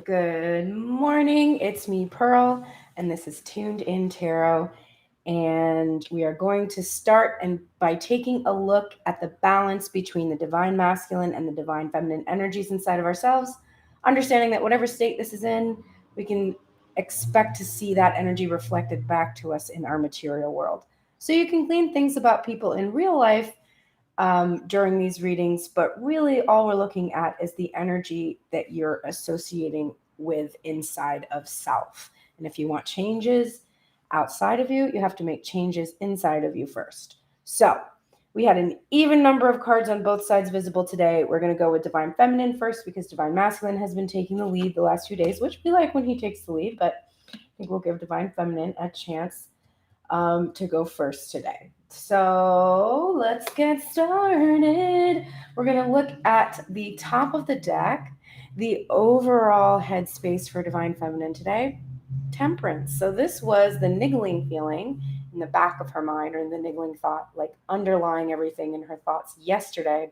Good morning. It's me, Pearl, and this is Tuned In Tarot. And we are going to start by taking a look at the balance between the divine masculine and the divine feminine energies inside of ourselves, understanding that whatever state this is in, we can expect to see that energy reflected back to us in our material world. So you can glean things about people in real life during these readings, but really all we're looking at is the energy that you're associating with inside of self. And if you want changes outside of you, you have to make changes inside of you first. So we had an even number of cards on both sides visible today. We're going to go with Divine Feminine first because Divine Masculine has been taking the lead the last few days, which we like when he takes the lead, but I think we'll give Divine Feminine a chance to go first today. So let's get started. We're going to look at the top of the deck, the overall headspace for Divine Feminine today, Temperance. So this was the niggling feeling in the back of her mind, or in the niggling thought, like underlying everything in her thoughts yesterday.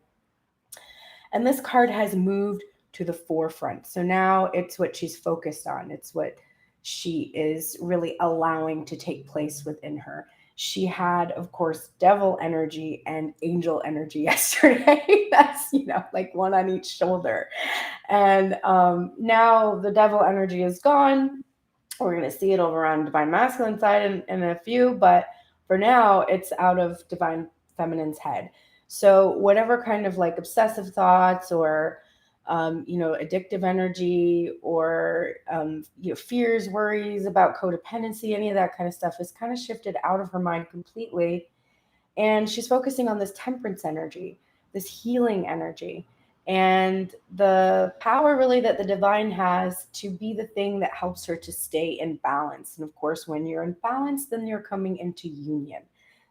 And this card has moved to the forefront. So now it's what she's focused on. It's what she is really allowing to take place within her. She had, of course, devil energy and angel energy yesterday. That's, like one on each shoulder. And now the devil energy is gone. We're going to see it over on Divine Masculine side in a few, but for now, it's out of Divine Feminine's head. So whatever kind of like obsessive thoughts or addictive energy or fears, worries about codependency, any of that kind of stuff is kind of shifted out of her mind completely. And she's focusing on this temperance energy, this healing energy, and the power really that the divine has to be the thing that helps her to stay in balance. And of course, when you're in balance, then you're coming into union.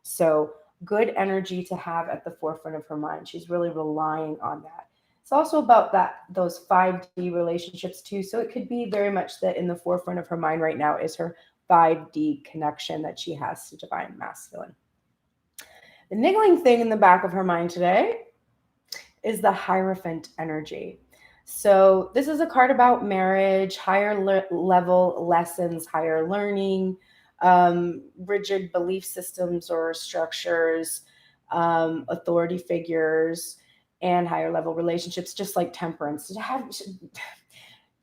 So good energy to have at the forefront of her mind. She's really relying on that. It's also about those 5D relationships too. So it could be very much that in the forefront of her mind right now is her 5D connection that she has to divine masculine. The niggling thing in the back of her mind today is the Hierophant energy. So this is a card about marriage, higher level lessons, higher learning, rigid belief systems or structures, authority figures, and higher level relationships, just like temperance.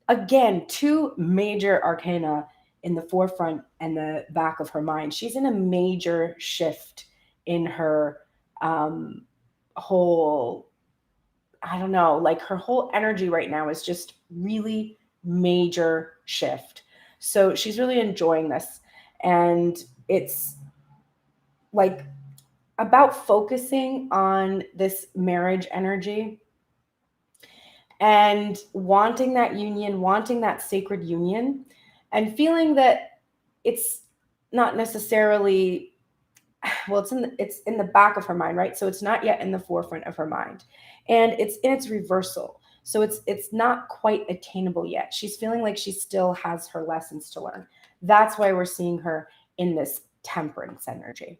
Again, two major arcana in the forefront and the back of her mind. She's in a major shift in her whole, I don't know, like her whole energy right now is just really major shift. So she's really enjoying this. And it's like about focusing on this marriage energy and wanting that union, wanting that sacred union, and feeling that it's not necessarily, well, it's in the back of her mind, right? So it's not yet in the forefront of her mind, and it's in its reversal. So it's not quite attainable yet. She's feeling like she still has her lessons to learn. That's why we're seeing her in this temperance energy.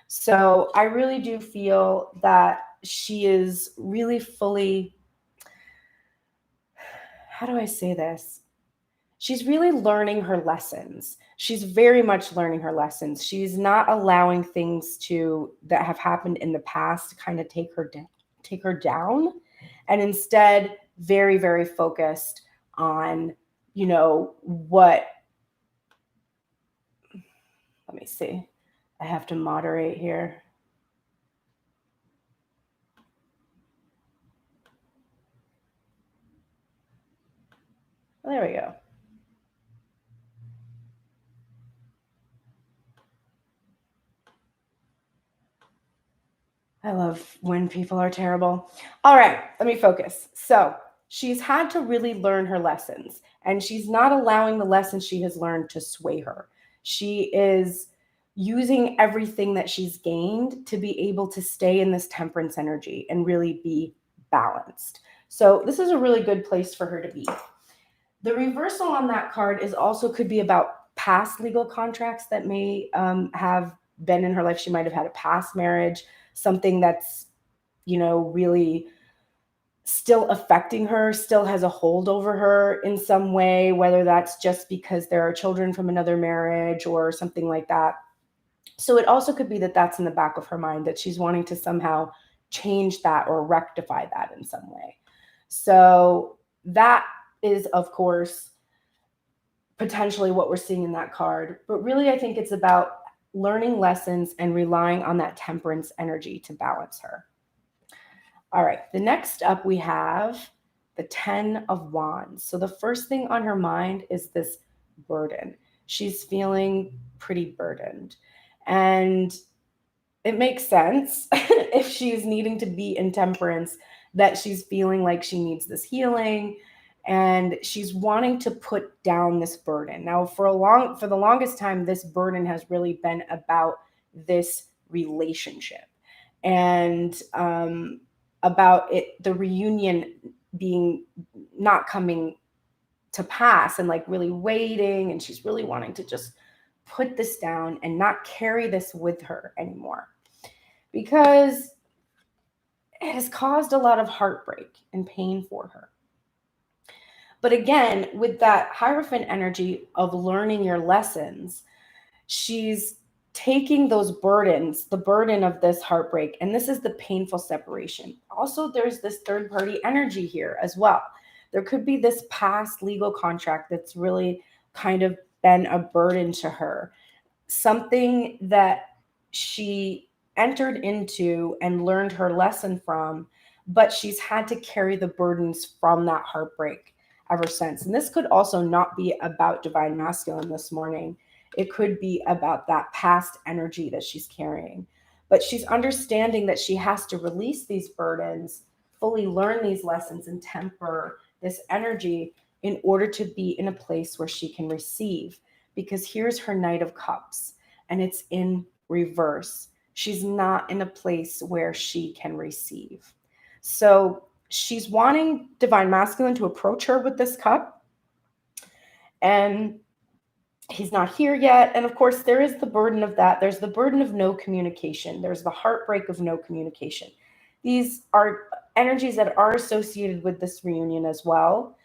So I really do feel that she is really fully, how do I say this? She's really learning her lessons. She's very much learning her lessons. She's not allowing things that have happened in the past to kind of take her down, and instead very, very focused on, what, let me see. I have to moderate here. There we go. I love when people are terrible. All right, let me focus. So she's had to really learn her lessons, and she's not allowing the lessons she has learned to sway her. She is using everything that she's gained to be able to stay in this temperance energy and really be balanced. So this is a really good place for her to be. The reversal on that card could be about past legal contracts that may have been in her life. She might have had a past marriage, something that's, really still affecting her, still has a hold over her in some way, whether that's just because there are children from another marriage or something like that. So it also could be that that's in the back of her mind, that she's wanting to somehow change that or rectify that in some way. So that is, of course, potentially what we're seeing in that card. But really, I think it's about learning lessons and relying on that temperance energy to balance her. All right, the next up we have the 10 of Wands. So the first thing on her mind is this burden. She's feeling pretty burdened. And it makes sense if she's needing to be in temperance, that she's feeling like she needs this healing and she's wanting to put down this burden. Now, for the longest time, this burden has really been about this relationship and about the reunion being not coming to pass, and like really waiting, and she's really wanting to just put this down and not carry this with her anymore, because it has caused a lot of heartbreak and pain for her. But again, with that Hierophant energy of learning your lessons, she's taking those burdens, the burden of this heartbreak, and this is the painful separation. Also, there's this third party energy here as well. There could be this past legal contract that's really kind of been a burden to her, something that she entered into and learned her lesson from, but she's had to carry the burdens from that heartbreak ever since. And this could also not be about divine masculine this morning. It could be about that past energy that she's carrying. But she's understanding that she has to release these burdens, fully learn these lessons, and temper this energy in order to be in a place where she can receive. Because here's her Knight of Cups, and it's in reverse. She's not in a place where she can receive. So she's wanting divine masculine to approach her with this cup, and he's not here yet. And of course, there is the burden of that. There's the burden of no communication. There's the heartbreak of no communication. These are energies that are associated with this reunion as well.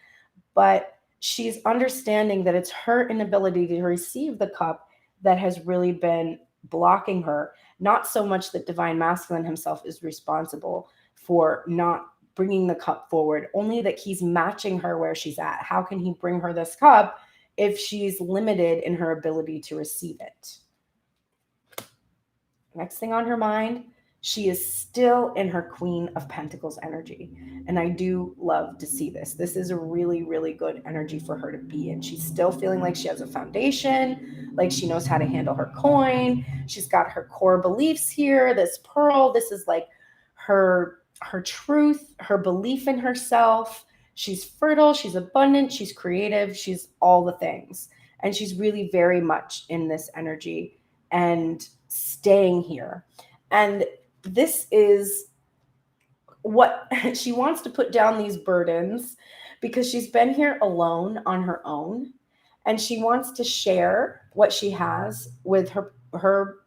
But she's understanding that it's her inability to receive the cup that has really been blocking her. Not so much that divine masculine himself is responsible for not bringing the cup forward, only that he's matching her where she's at. How can he bring her this cup if she's limited in her ability to receive it? Next thing on her mind, she is still in her Queen of Pentacles energy. And I do love to see this. This is a really, really good energy for her to be in. She's still feeling like she has a foundation, like she knows how to handle her coin. She's got her core beliefs here. This pearl, this is like her truth, her belief in herself. She's fertile, she's abundant, she's creative, she's all the things. And she's really very much in this energy and staying here. And this is what she wants to put down, these burdens, because she's been here alone on her own, and she wants to share what she has with her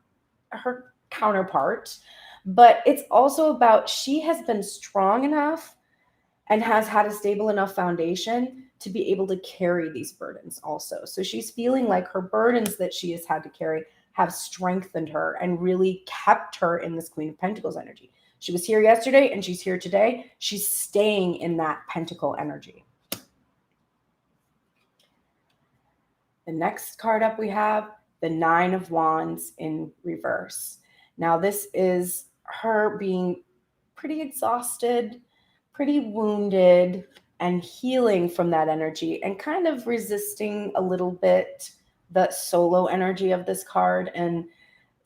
counterpart. But it's also about, she has been strong enough and has had a stable enough foundation to be able to carry these burdens also. So she's feeling like her burdens that she has had to carry have strengthened her and really kept her in this Queen of Pentacles energy. She was here yesterday and she's here today. She's staying in that Pentacle energy. The next card up we have the Nine of Wands in reverse. Now this is her being pretty exhausted, pretty wounded, and healing from that energy, and kind of resisting a little bit the solo energy of this card, and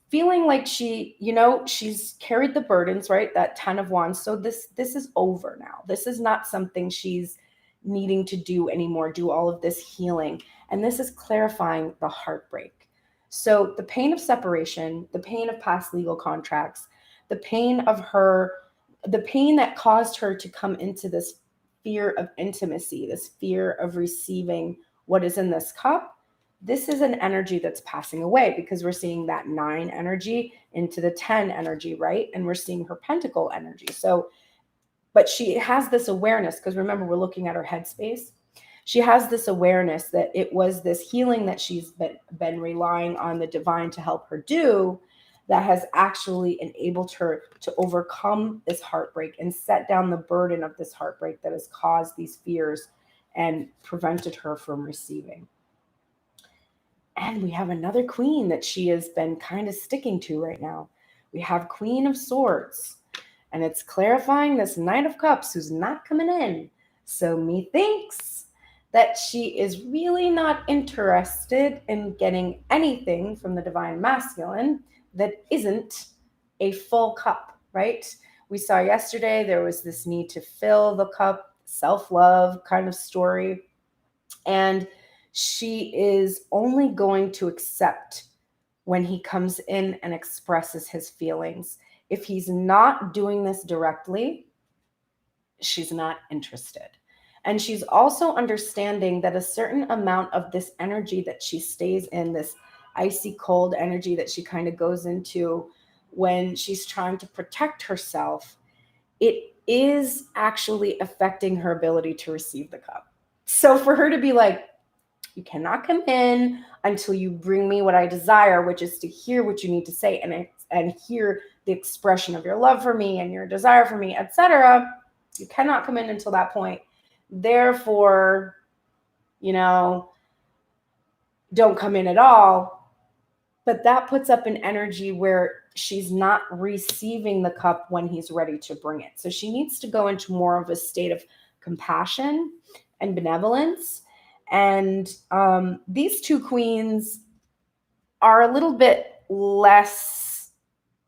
feeling like she's carried the burdens, right? That 10 of Wands. So this is over now. This is not something she's needing to do anymore, do all of this healing. And this is clarifying the heartbreak. So the pain of separation, the pain of past legal contracts, the pain that caused her to come into this fear of intimacy, this fear of receiving what is in this cup. This is an energy that's passing away, because we're seeing that 9 energy into the 10 energy, right? And we're seeing her Pentacle energy. So But she has this awareness, because remember, we're looking at her headspace. She has this awareness that it was this healing that she's been relying on the divine to help her do that has actually enabled her to overcome this heartbreak and set down the burden of this heartbreak that has caused these fears and prevented her from receiving. And we have another queen that she has been kind of sticking to right now. We have Queen of Swords, and it's clarifying this Knight of Cups who's not coming in. So methinks that she is really not interested in getting anything from the divine masculine that isn't a full cup, right? We saw yesterday there was this need to fill the cup, self-love kind of story. And she is only going to accept when he comes in and expresses his feelings. If he's not doing this directly, she's not interested. And she's also understanding that a certain amount of this energy that she stays in, this icy cold energy that she kind of goes into when she's trying to protect herself, it is actually affecting her ability to receive the cup. So for her to be like, you cannot come in until you bring me what I desire, which is to hear what you need to say and hear the expression of your love for me and your desire for me, etc. You cannot come in until that point. Therefore, don't come in at all. But that puts up an energy where she's not receiving the cup when he's ready to bring it. So she needs to go into more of a state of compassion and benevolence. And these two queens are a little bit less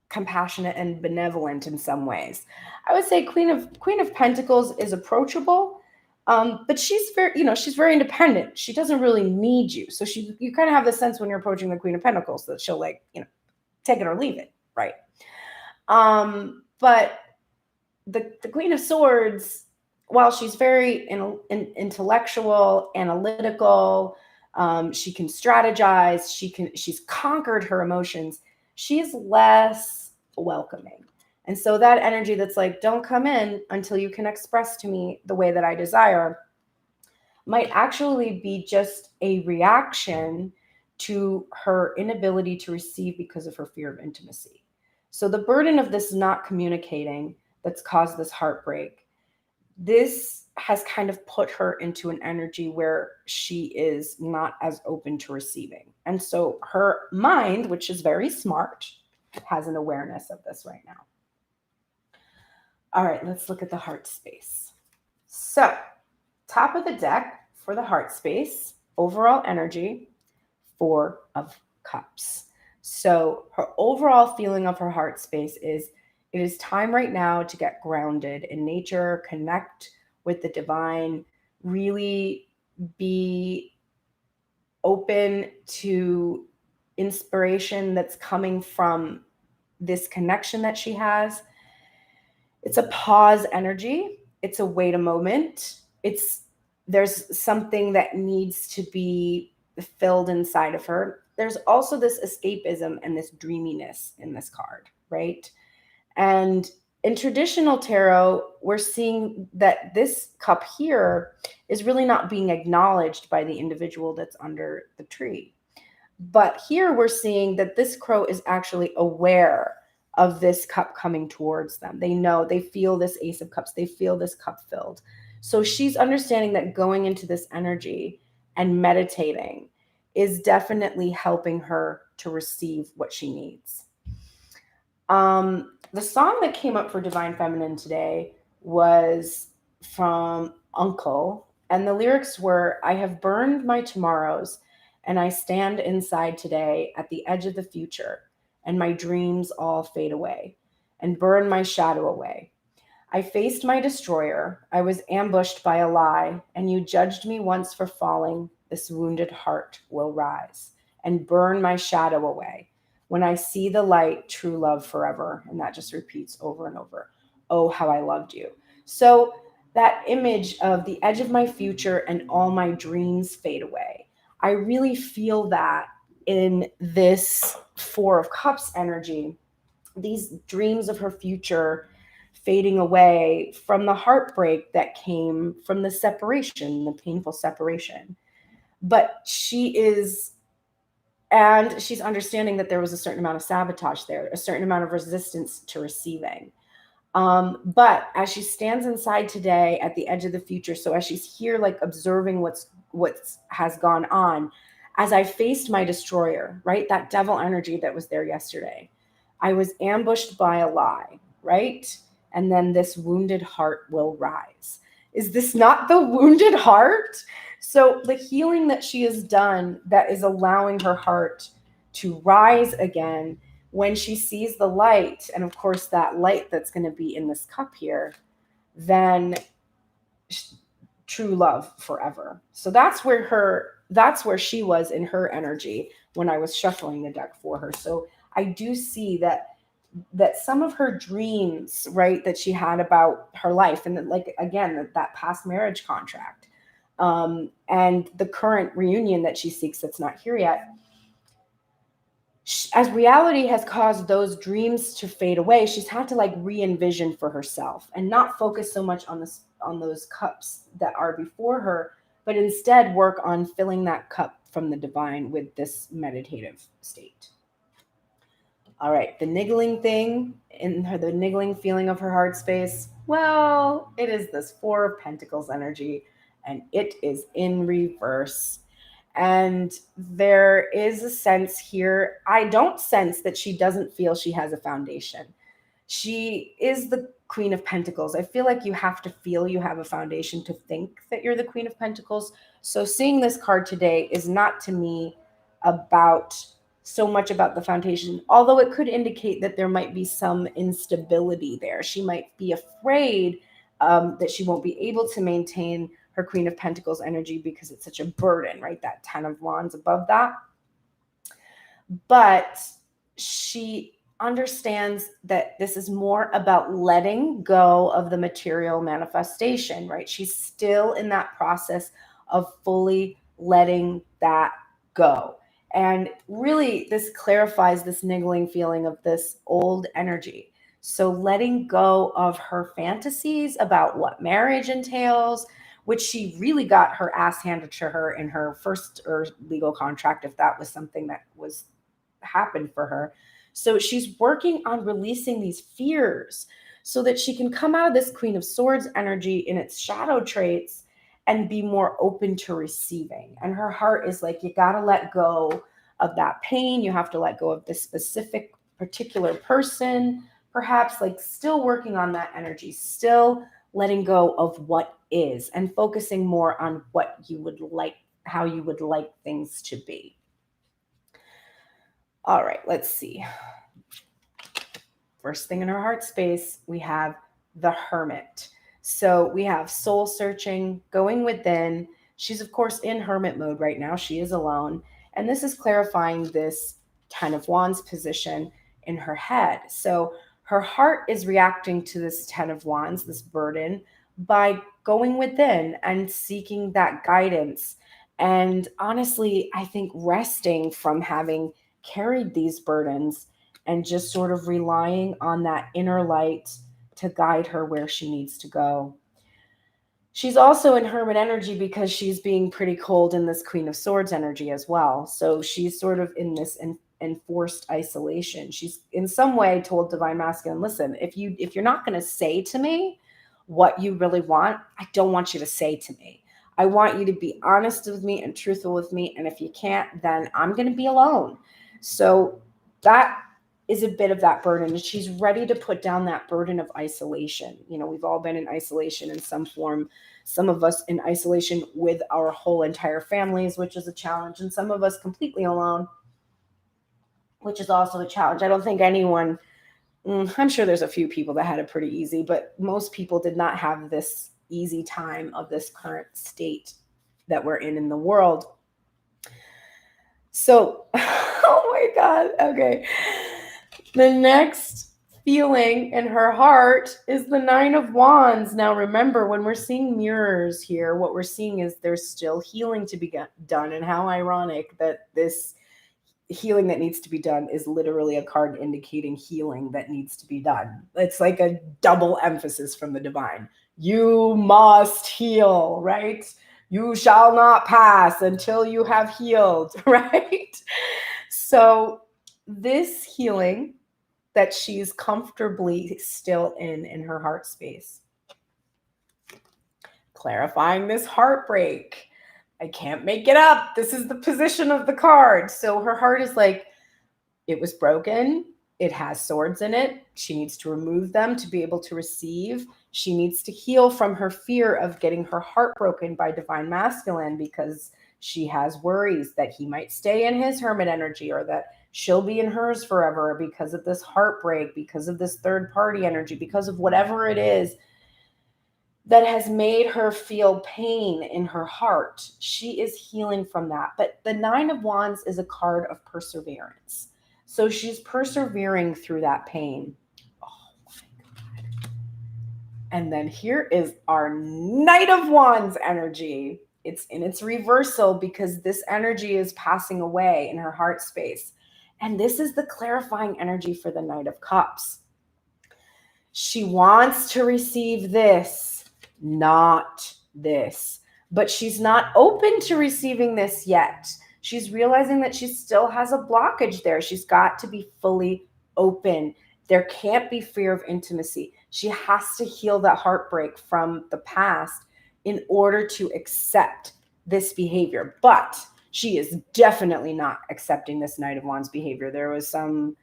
compassionate and benevolent in some ways. I would say Queen of Pentacles is approachable, but she's very independent. She doesn't really need you. So you kind of have the sense when you're approaching the Queen of Pentacles that she'll take it or leave it, right? But the Queen of Swords, while she's very intellectual, analytical, she can strategize, she's conquered her emotions, she's less welcoming. And so that energy that's like, don't come in until you can express to me the way that I desire, might actually be just a reaction to her inability to receive because of her fear of intimacy. So the burden of this not communicating that's caused this heartbreak, this has kind of put her into an energy where she is not as open to receiving. And so her mind, which is very smart, has an awareness of this right now. All right, let's look at the heart space. So, top of the deck for the heart space, overall energy, 4 of Cups. So her overall feeling of her heart space is, it is time right now to get grounded in nature, connect with the divine, really be open to inspiration that's coming from this connection that she has. It's a pause energy. It's a wait a moment. There's something that needs to be filled inside of her. There's also this escapism and this dreaminess in this card, right? And in traditional tarot, we're seeing that this cup here is really not being acknowledged by the individual that's under the tree. But here we're seeing that this crow is actually aware of this cup coming towards them. They know, they feel this Ace of Cups, they feel this cup filled. So she's understanding that going into this energy and meditating is definitely helping her to receive what she needs. The song that came up for Divine Feminine today was from Uncle, and the lyrics were, I have burned my tomorrows, and I stand inside today at the edge of the future, and my dreams all fade away, and burn my shadow away. I faced my destroyer, I was ambushed by a lie, and you judged me once for falling, this wounded heart will rise, and burn my shadow away. When I see the light, true love forever. And that just repeats over and over. Oh, how I loved you. So that image of the edge of my future and all my dreams fade away. I really feel that in this 4 of Cups energy. These dreams of her future fading away from the heartbreak that came from the separation, the painful separation. But she's understanding that there was a certain amount of sabotage there, a certain amount of resistance to receiving. But as she stands inside today at the edge of the future, so as she's here, like observing what's has gone on, as I faced my destroyer, right? That devil energy that was there yesterday, I was ambushed by a lie, right? And then this wounded heart will rise. Is this not the wounded heart? So the healing that she has done that is allowing her heart to rise again when she sees the light, and of course that light that's going to be in this cup here, then true love forever. So that's where she was in her energy when I was shuffling the deck for her. So I do see that some of her dreams, right, that she had about her life, and that, like, again, that past marriage contract, and the current reunion that she seeks that's not here yet, as reality has caused those dreams to fade away, she's had to like re-envision for herself and not focus so much on those cups that are before her, but instead work on filling that cup from the divine with this meditative state. All right, the niggling thing in her, the niggling feeling of her heart space, well, it is this Four of Pentacles energy, and it is in reverse. And there is a sense here, I don't sense that she doesn't feel she has a foundation. She is the Queen of Pentacles. I feel like you have to feel you have a foundation to think that you're the Queen of Pentacles. So seeing this card today is not to me about so much about the foundation, although it could indicate that there might be some instability there. She might be afraid that she won't be able to maintain her Queen of Pentacles energy because it's such a burden, right? That 10 of Wands above that. But she understands that this is more about letting go of the material manifestation, right? She's still in that process of fully letting that go. And really, this clarifies this niggling feeling of this old energy. So letting go of her fantasies about what marriage entails, which she really got her ass handed to her in her first legal contract, if that was something that was happened for her. So she's working on releasing these fears so that she can come out of this Queen of Swords energy in its shadow traits and be more open to receiving. And her heart is like, you got to let go of that pain. You have to let go of this specific particular person, perhaps, like still working on that energy, still letting go of what is and focusing more on what you would like, how you would like things to be. All right, let's see. First thing in her heart space, we have the Hermit. So we have soul searching, going within. She's, of course, in hermit mode right now. She is alone. And this is clarifying this 10 of Wands position in her head. So her heart is reacting to this 10 of Wands, this burden, by going within and seeking that guidance. And honestly, I think resting from having carried these burdens and just sort of relying on that inner light to guide her where she needs to go. She's also in hermit energy because she's being pretty cold in this Queen of Swords energy as well. So she's sort of in this enforced isolation. She's in some way told Divine Masculine, listen, if you're not going to say to me what you really want, I don't want you to say to me. I want you to be honest with me and truthful with me. And if you can't, then I'm going to be alone. So that is a bit of that burden. And she's ready to put down that burden of isolation. You know, we've all been in isolation in some form. Some of us in isolation with our whole entire families, which is a challenge. And some of us completely alone, which is also a challenge. I don't think anyone, I'm sure there's a few people that had it pretty easy, but most people did not have this easy time of this current state that we're in the world. So, oh my God. Okay. The next feeling in her heart is the 9 of Wands. Now, remember, when we're seeing mirrors here, what we're seeing is there's still healing to be done. And how ironic that this healing that needs to be done is literally a card indicating healing that needs to be done. It's like a double emphasis from the divine. You must heal, right? You shall not pass until you have healed, right? So this healing that she's comfortably still in her heart space, clarifying this heartbreak. I can't make it up. This is the position of the card. So her heart is like, it was broken. It has swords in it. She needs to remove them to be able to receive. She needs to heal from her fear of getting her heart broken by divine masculine, because she has worries that he might stay in his hermit energy, or that she'll be in hers forever because of this heartbreak, because of this third party energy, because of whatever it is that has made her feel pain in her heart. She is healing from that. But the Nine of Wands is a card of perseverance. So she's persevering through that pain. Oh my God. And then here is our Knight of Wands energy. It's in its reversal because this energy is passing away in her heart space. And this is the clarifying energy for the Knight of Cups. She wants to receive this, not this. But she's not open to receiving this yet. She's realizing that she still has a blockage there. She's got to be fully open. There can't be fear of intimacy. She has to heal that heartbreak from the past in order to accept this behavior. But she is definitely not accepting this Knight of Wands behavior. There was some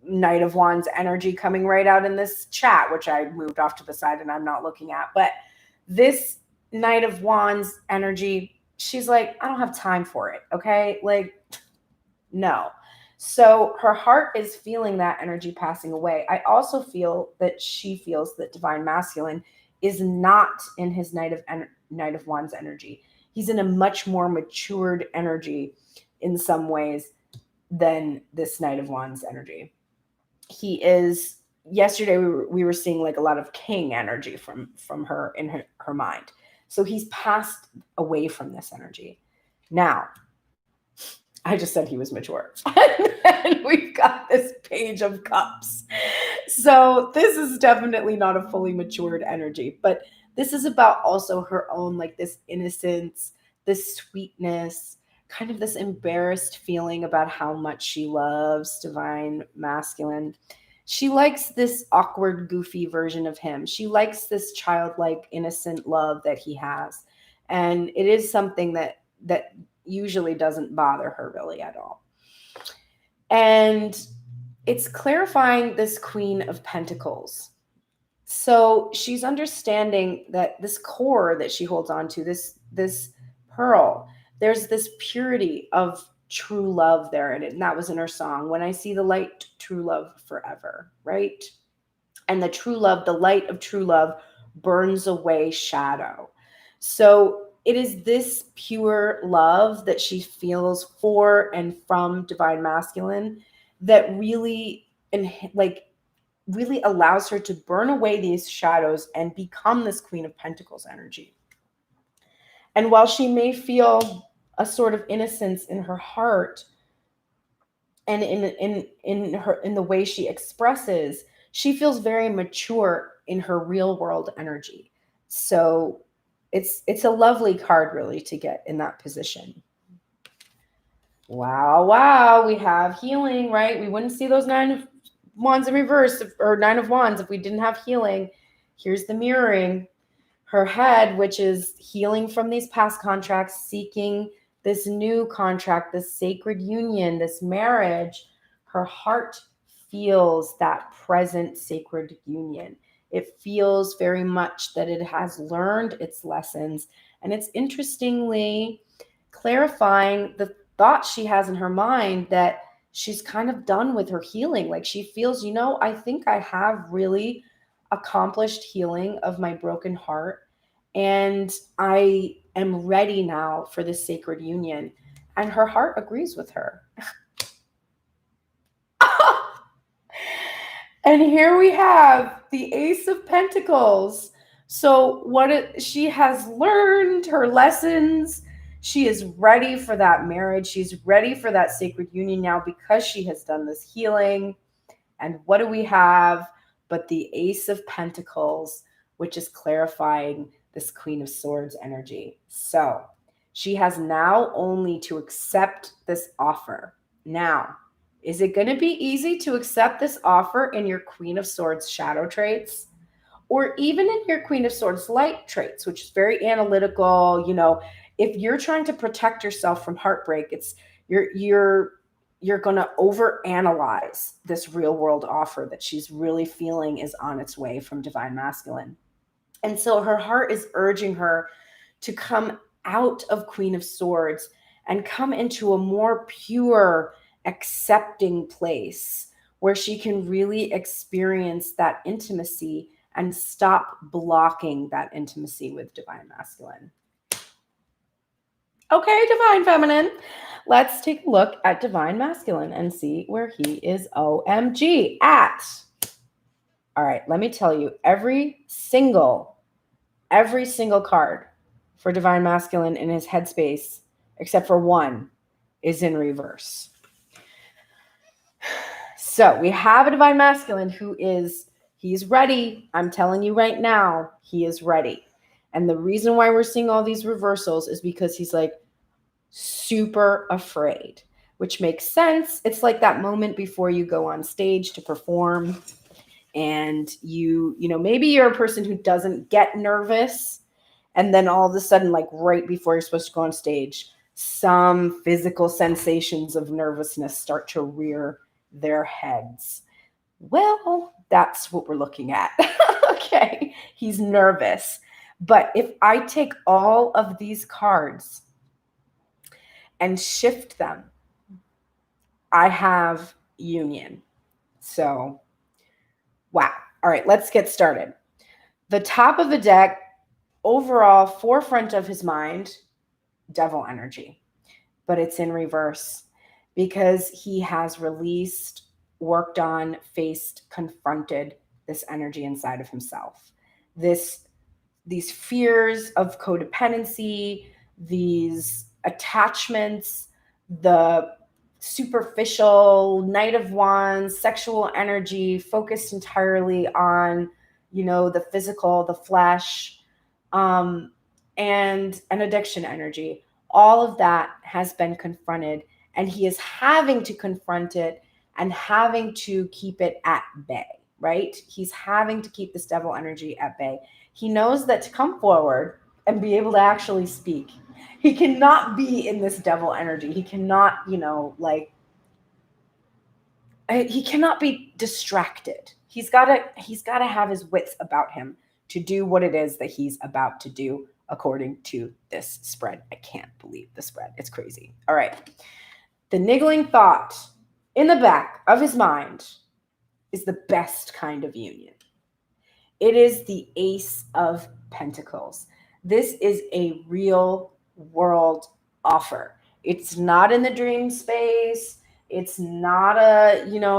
Knight of Wands energy coming right out in this chat, which I moved off to the side and I'm not looking at. But this Knight of Wands energy, she's like, I don't have time for it. Okay. Like, no. So her heart is feeling that energy passing away. I also feel that she feels that divine masculine is not in his Knight of Wands energy. He's in a much more matured energy in some ways than this Knight of Wands energy. He is, yesterday we were seeing like a lot of king energy from her in her mind. So he's passed away from this energy. Now, I just said he was mature. And then we've got this Page of Cups. So this is definitely not a fully matured energy, but this is about also her own, like this innocence, this sweetness, kind of this embarrassed feeling about how much she loves divine masculine. She likes this awkward, goofy version of him. She likes this childlike, innocent love that he has. And it is something that usually doesn't bother her really at all. And it's clarifying this Queen of Pentacles. So she's understanding that this core that she holds on to, this pearl, there's this purity of true love there. And that was in her song, When I See the Light, True Love Forever, right? And the true love, the light of true love burns away shadow. So it is this pure love that she feels for and from divine masculine that really, really allows her to burn away these shadows and become this Queen of Pentacles energy. And while she may feel a sort of innocence in her heart and in the way she expresses, she feels very mature in her real world energy. So it's a lovely card really to get in that position. Wow, we have healing, right? We wouldn't see those Nine of Wands in reverse, or Nine of Wands, if we didn't have healing. Here's the mirroring. Her head, which is healing from these past contracts, seeking this new contract, this sacred union, this marriage. Her heart feels that present sacred union. It feels very much that it has learned its lessons. And it's interestingly clarifying the thought she has in her mind that she's kind of done with her healing. Like she feels, I think I have really accomplished healing of my broken heart. And I am ready now for this sacred union. And her heart agrees with her. And here we have the Ace of Pentacles. So she has learned her lessons. She is ready for that marriage. She's ready for that sacred union now because she has done this healing. And what do we have but the Ace of Pentacles, which is clarifying this Queen of Swords energy. So she has now only to accept this offer. Now, is it going to be easy to accept this offer in your Queen of Swords shadow traits? Or even in your Queen of Swords light traits, which is very analytical. If you're trying to protect yourself from heartbreak, it's you're going to overanalyze this real world offer that she's really feeling is on its way from divine masculine. And so her heart is urging her to come out of Queen of Swords and come into a more pure, accepting place where she can really experience that intimacy and stop blocking that intimacy with divine masculine. Okay, divine feminine. Let's take a look at divine masculine and see where he is OMG at. All right, let me tell you, every single card for divine masculine in his headspace, except for one, is in reverse. So we have a divine masculine he's ready. I'm telling you right now, he is ready. And the reason why we're seeing all these reversals is because he's like super afraid, which makes sense. It's like that moment before you go on stage to perform and maybe you're a person who doesn't get nervous. And then all of a sudden, like right before you're supposed to go on stage, some physical sensations of nervousness start to rear their heads. Well, that's what we're looking at. Okay, he's nervous. But if I take all of these cards and shift them, I have union. So, wow. All right, let's get started. The top of the deck, overall, forefront of his mind, devil energy. But it's in reverse because he has released, worked on, faced, confronted this energy inside of himself. These fears of codependency, these attachments, the superficial Knight of Wands, sexual energy focused entirely on, the physical, the flesh, and an addiction energy. All of that has been confronted, and he is having to confront it and having to keep it at bay, right? He's having to keep this devil energy at bay. He knows that to come forward and be able to actually speak, he cannot be in this devil energy. He cannot, he cannot be distracted. He's got to have his wits about him to do what it is that he's about to do according to this spread. I can't believe the spread. It's crazy. All right. The niggling thought in the back of his mind is the best kind of union. It is the Ace of Pentacles. This is a real world offer. It's not in the dream space. It's not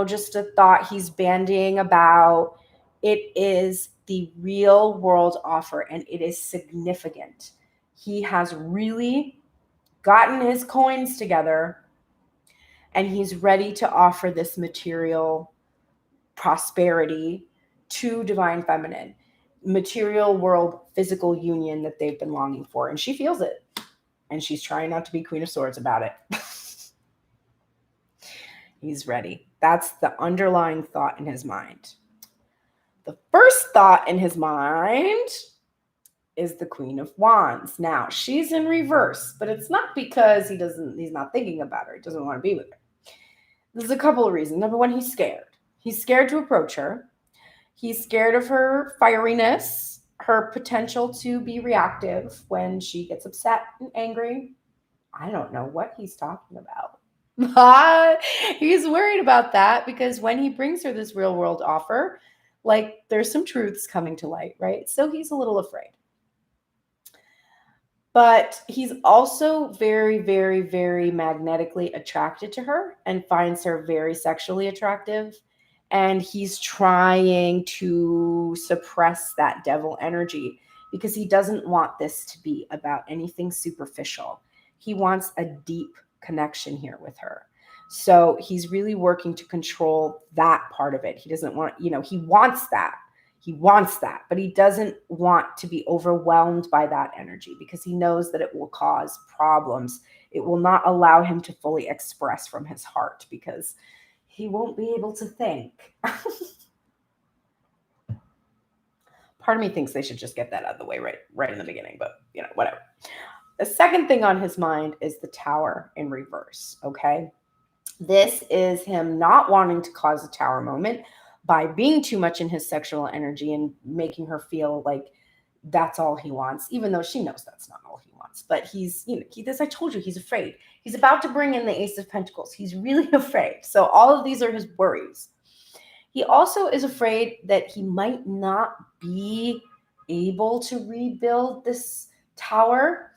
just a thought he's bandying about. It is the real world offer, and it is significant. He has really gotten his coins together, and he's ready to offer this material prosperity to divine feminine, material world physical union that they've been longing for. And she feels it. And she's trying not to be Queen of Swords about it. He's ready. That's the underlying thought in his mind. The first thought in his mind is the Queen of Wands. Now, she's in reverse, but it's not because he's not thinking about her. He doesn't want to be with her. There's a couple of reasons. Number one, he's scared. He's scared to approach her. He's scared of her fieriness, her potential to be reactive when she gets upset and angry. I don't know what he's talking about. He's worried about that because when he brings her this real world offer, there's some truths coming to light, right? So he's a little afraid. But he's also very, very, very magnetically attracted to her and finds her very sexually attractive. And he's trying to suppress that devil energy because he doesn't want this to be about anything superficial. He wants a deep connection here with her. So he's really working to control that part of it. He doesn't want, he wants that. He wants that, but he doesn't want to be overwhelmed by that energy because he knows that it will cause problems. It will not allow him to fully express from his heart because he won't be able to think. Part of me thinks they should just get that out of the way right in the beginning, but whatever. The second thing on his mind is the Tower in reverse, okay? This is him not wanting to cause a Tower moment by being too much in his sexual energy and making her feel like that's all he wants, even though she knows that's not all he wants. But he's, as I told you, he's afraid. He's about to bring in the Ace of Pentacles. He's really afraid. So all of these are his worries. He also is afraid that he might not be able to rebuild this tower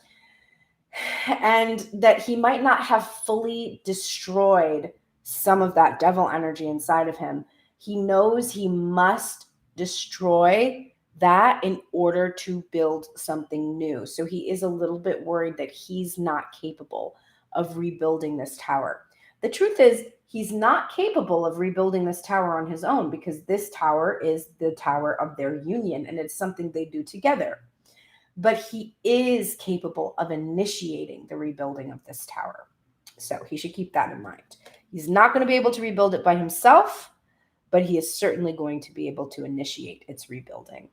and that he might not have fully destroyed some of that devil energy inside of him. He knows he must destroy that in order to build something new. So he is a little bit worried that he's not capable of rebuilding this tower. The truth is, he's not capable of rebuilding this tower on his own because this tower is the tower of their union and it's something they do together. But he is capable of initiating the rebuilding of this tower. So he should keep that in mind. He's not going to be able to rebuild it by himself, but he is certainly going to be able to initiate its rebuilding.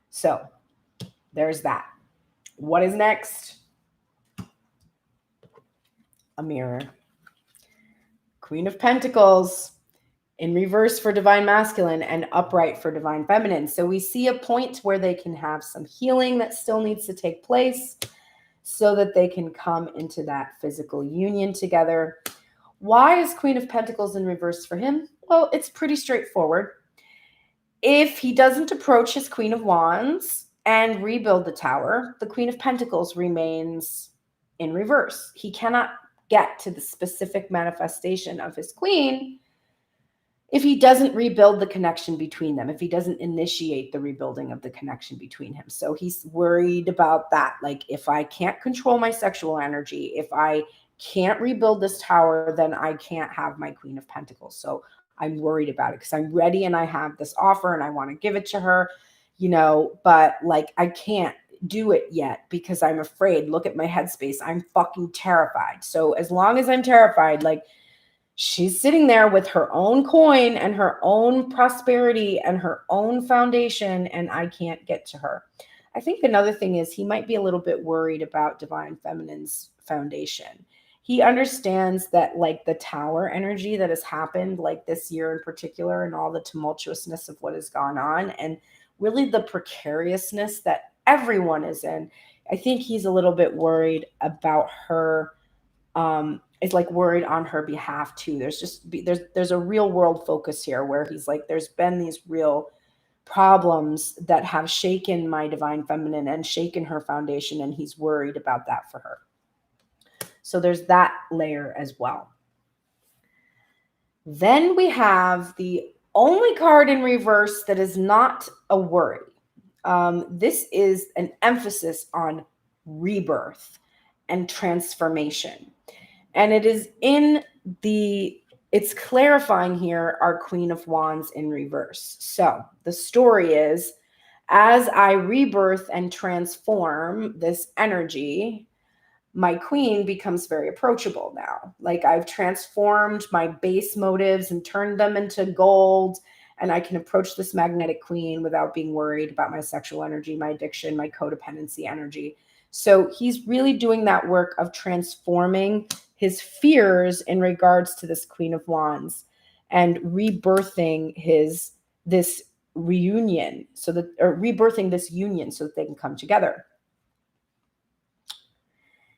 So there's that. What is next? A mirror. Queen of Pentacles in reverse for divine masculine and upright for divine feminine. So we see a point where they can have some healing that still needs to take place so that they can come into that physical union together. Why is Queen of Pentacles in reverse for him? Well, it's pretty straightforward. If he doesn't approach his Queen of Wands and rebuild the tower, the Queen of Pentacles remains in reverse. He cannot get to the specific manifestation of his queen if he doesn't rebuild the connection between them, if he doesn't initiate the rebuilding of the connection between him. So he's worried about that. Like, if I can't control my sexual energy, if I can't rebuild this tower, then I can't have my Queen of Pentacles. So I'm worried about it because I'm ready and I have this offer and I want to give it to her, but like I can't do it yet because I'm afraid. Look at my headspace. I'm fucking terrified. So as long as I'm terrified, like, she's sitting there with her own coin and her own prosperity and her own foundation, and I can't get to her. I think another thing is he might be a little bit worried about divine feminine's foundation. He understands that, like, the tower energy that has happened, like this year in particular, and all the tumultuousness of what has gone on, and really the precariousness that everyone is in. I think he's a little bit worried about her, is like worried on her behalf too. There's a real world focus here where he's like, there's been these real problems that have shaken my divine feminine and shaken her foundation, and he's worried about that for her. So there's that layer as well. Then we have the only card in reverse that is not a worry. This is an emphasis on rebirth and transformation. And it is it's clarifying here our Queen of Wands in reverse. So the story is, as I rebirth and transform this energy, my queen becomes very approachable now. Like, I've transformed my base motives and turned them into gold, and I can approach this magnetic queen without being worried about my sexual energy, my addiction, my codependency energy. So he's really doing that work of transforming his fears in regards to this Queen of Wands and rebirthing this reunion or rebirthing this union so that they can come together.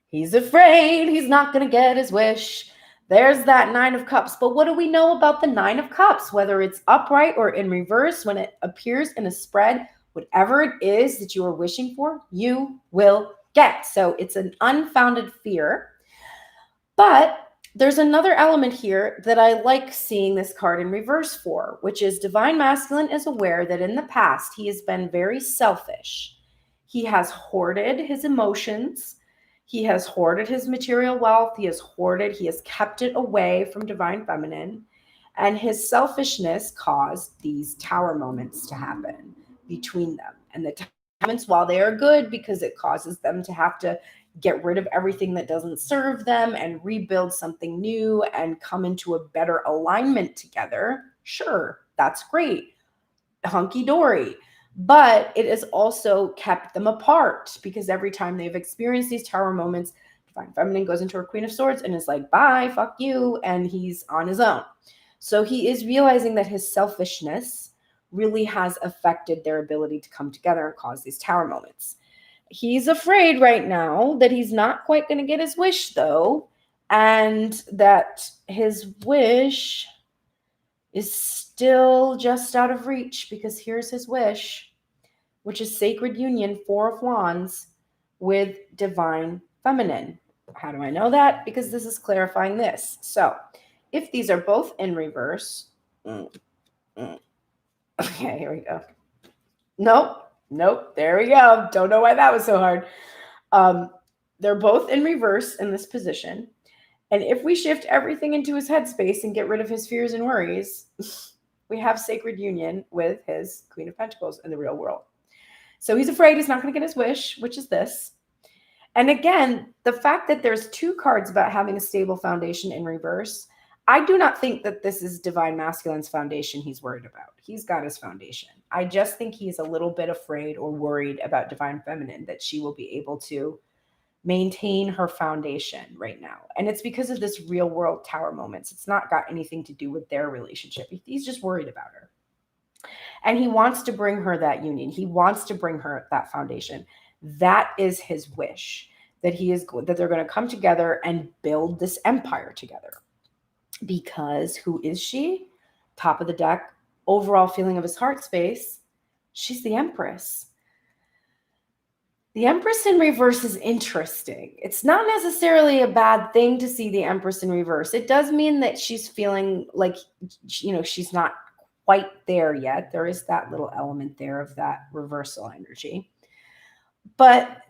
He's afraid he's not going to get his wish. There's that Nine of Cups. But what do we know about the Nine of Cups? Whether it's upright or in reverse, when it appears in a spread, whatever it is that you are wishing for, you will get. So it's an unfounded fear. But there's another element here that I like seeing this card in reverse for, which is divine masculine is aware that in the past he has been very selfish. He has hoarded his emotions. He has hoarded his material wealth. He has kept it away from divine feminine. And his selfishness caused these tower moments to happen between them. And the tower moments, while they are good because it causes them to have to get rid of everything that doesn't serve them and rebuild something new and come into a better alignment together, sure, that's great. Hunky dory. But it has also kept them apart because every time they've experienced these tower moments, divine feminine goes into her Queen of Swords and is like, bye, fuck you. And he's on his own. So he is realizing that his selfishness really has affected their ability to come together and cause these tower moments. He's afraid right now that he's not quite going to get his wish, though, and that his wish is still just out of reach, because here's his wish, which is sacred union, Four of Wands, with divine feminine. How do I know that? Because this is clarifying this. So if these are both in reverse, okay, here we go. Nope, there we go. Don't know why that was so hard. They're both in reverse in this position. And if we shift everything into his headspace and get rid of his fears and worries, we have sacred union with his Queen of Pentacles in the real world. So he's afraid he's not going to get his wish, which is this. And again, the fact that there's two cards about having a stable foundation in reverse, I do not think that this is divine masculine's foundation he's worried about. He's got his foundation. I just think he's a little bit afraid or worried about divine feminine, that she will be able to maintain her foundation right now. And it's because of this real world tower moments. It's not got anything to do with their relationship. He's just worried about her. And he wants to bring her that union. He wants to bring her that foundation. That is his wish, that they're going to come together and build this empire together. Because who is she? Top of the deck, overall feeling of his heart space. She's the Empress. The Empress in reverse is interesting. It's not necessarily a bad thing to see the Empress in reverse. It does mean that she's feeling like, she's not quite there yet. There is that little element there of that reversal energy. But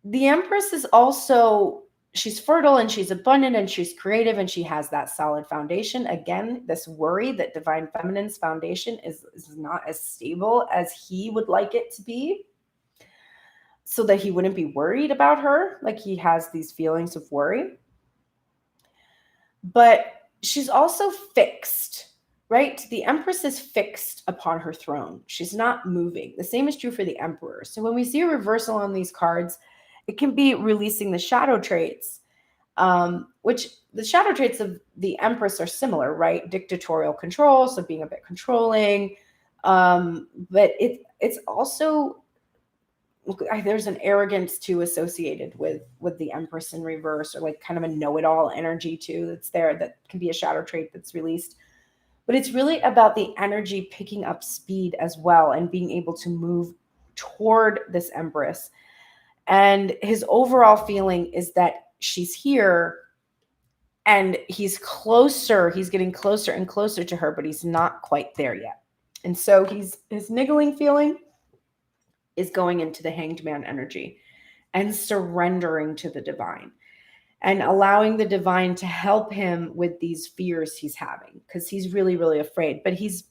the Empress is also, she's fertile and she's abundant and she's creative and she has that solid foundation. Again, this worry that divine feminine's foundation is not as stable as he would like it to be, so that he wouldn't be worried about her. Like, he has these feelings of worry. But she's also fixed, right? The Empress is fixed upon her throne. She's not moving. The same is true for the Emperor. So when we see a reversal on these cards, it can be releasing the shadow traits, which the shadow traits of the Empress are similar, right? Dictatorial control, so being a bit controlling. But it's also, there's an arrogance too associated with the Empress in reverse, or like kind of a know-it-all energy too that's there, that can be a shadow trait that's released. But it's really about the energy picking up speed as well and being able to move toward this Empress. And his overall feeling is that she's here and he's getting closer and closer to her, but he's not quite there yet. And so his niggling feeling is going into the Hanged Man energy and surrendering to the divine and allowing the divine to help him with these fears he's having, because he's really, really afraid. But his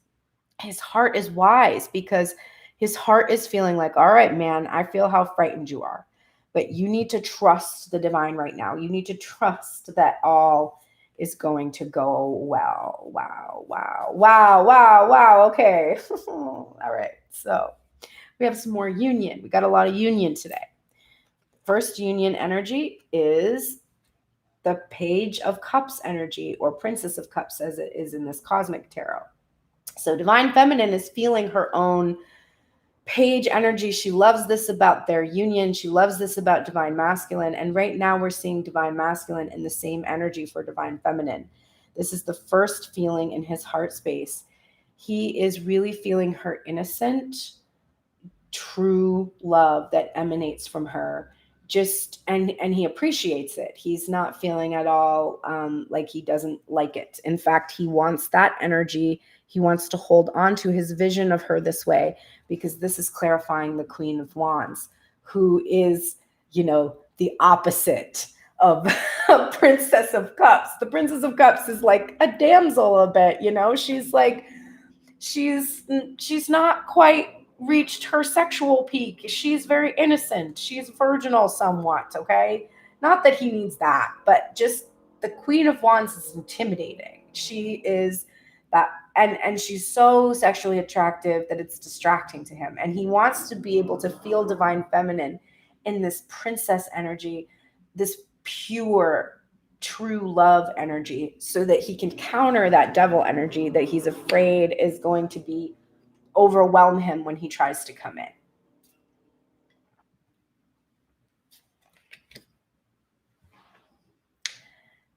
heart is wise, because his heart is feeling like, all right, man, I feel how frightened you are, but you need to trust the divine right now. You need to trust that all is going to go well. Wow. Okay. All right. So we have some more union. We got a lot of union today. First union energy is the Page of Cups energy, or Princess of Cups as it is in this cosmic tarot. So divine feminine is feeling her own page energy. She loves this about their union. She loves this about divine masculine. And right now we're seeing divine masculine in the same energy for divine feminine. This is the first feeling in his heart space. He is really feeling her innocent, true love that emanates from her. And he appreciates it. He's not feeling at all like he doesn't like it. In fact, he wants that energy. He wants to hold on to his vision of her this way, because this is clarifying the Queen of Wands, who is, the opposite of a Princess of Cups. The Princess of Cups is like a damsel a bit, you know? She's like, she's not quite reached her sexual peak. She's very innocent. She's virginal somewhat, okay? Not that he needs that, but just the Queen of Wands is intimidating. She is that, and she's so sexually attractive that it's distracting to him. And he wants to be able to feel divine feminine in this princess energy, this pure true love energy, so that he can counter that devil energy that he's afraid is going to be overwhelm him when he tries to come in.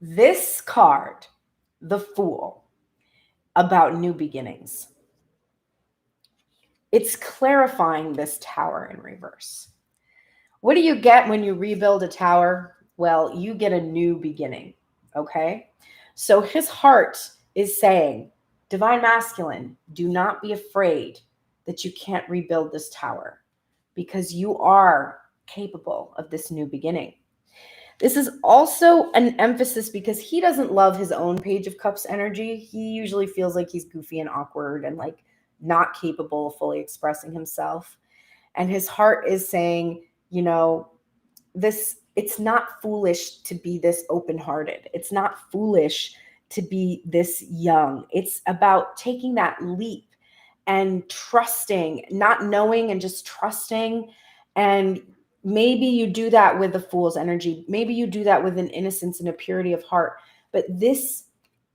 This card, the Fool, about new beginnings. It's clarifying this tower in reverse. What do you get when you rebuild a tower? Well, you get a new beginning, okay? So his heart is saying, Divine Masculine, do not be afraid that you can't rebuild this tower, because you are capable of this new beginning. This is also an emphasis because he doesn't love his own Page of Cups energy. He usually feels like he's goofy and awkward and like not capable of fully expressing himself. And his heart is saying, you know, it's not foolish to be this open-hearted. It's not foolish to be this young. It's about taking that leap and trusting, not knowing and just trusting. And maybe you do that with the Fool's energy. Maybe you do that with an innocence and a purity of heart. But this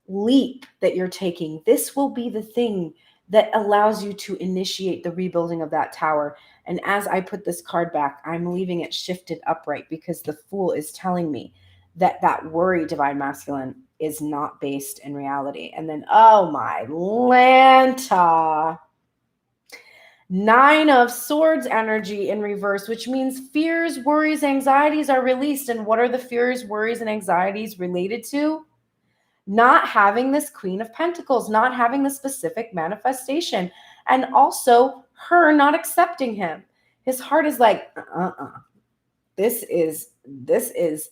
leap that you're taking, this will be the thing that allows you to initiate the rebuilding of that tower. And as I put this card back, I'm leaving it shifted upright because the Fool is telling me that that worry, Divine Masculine, is not based in reality. And then, oh my Lanta, 9 of Swords energy in reverse, which means fears, worries, anxieties are released. And what are the fears, worries, and anxieties related to? Not having this Queen of Pentacles, not having the specific manifestation, and also her not accepting him. His heart is like, this is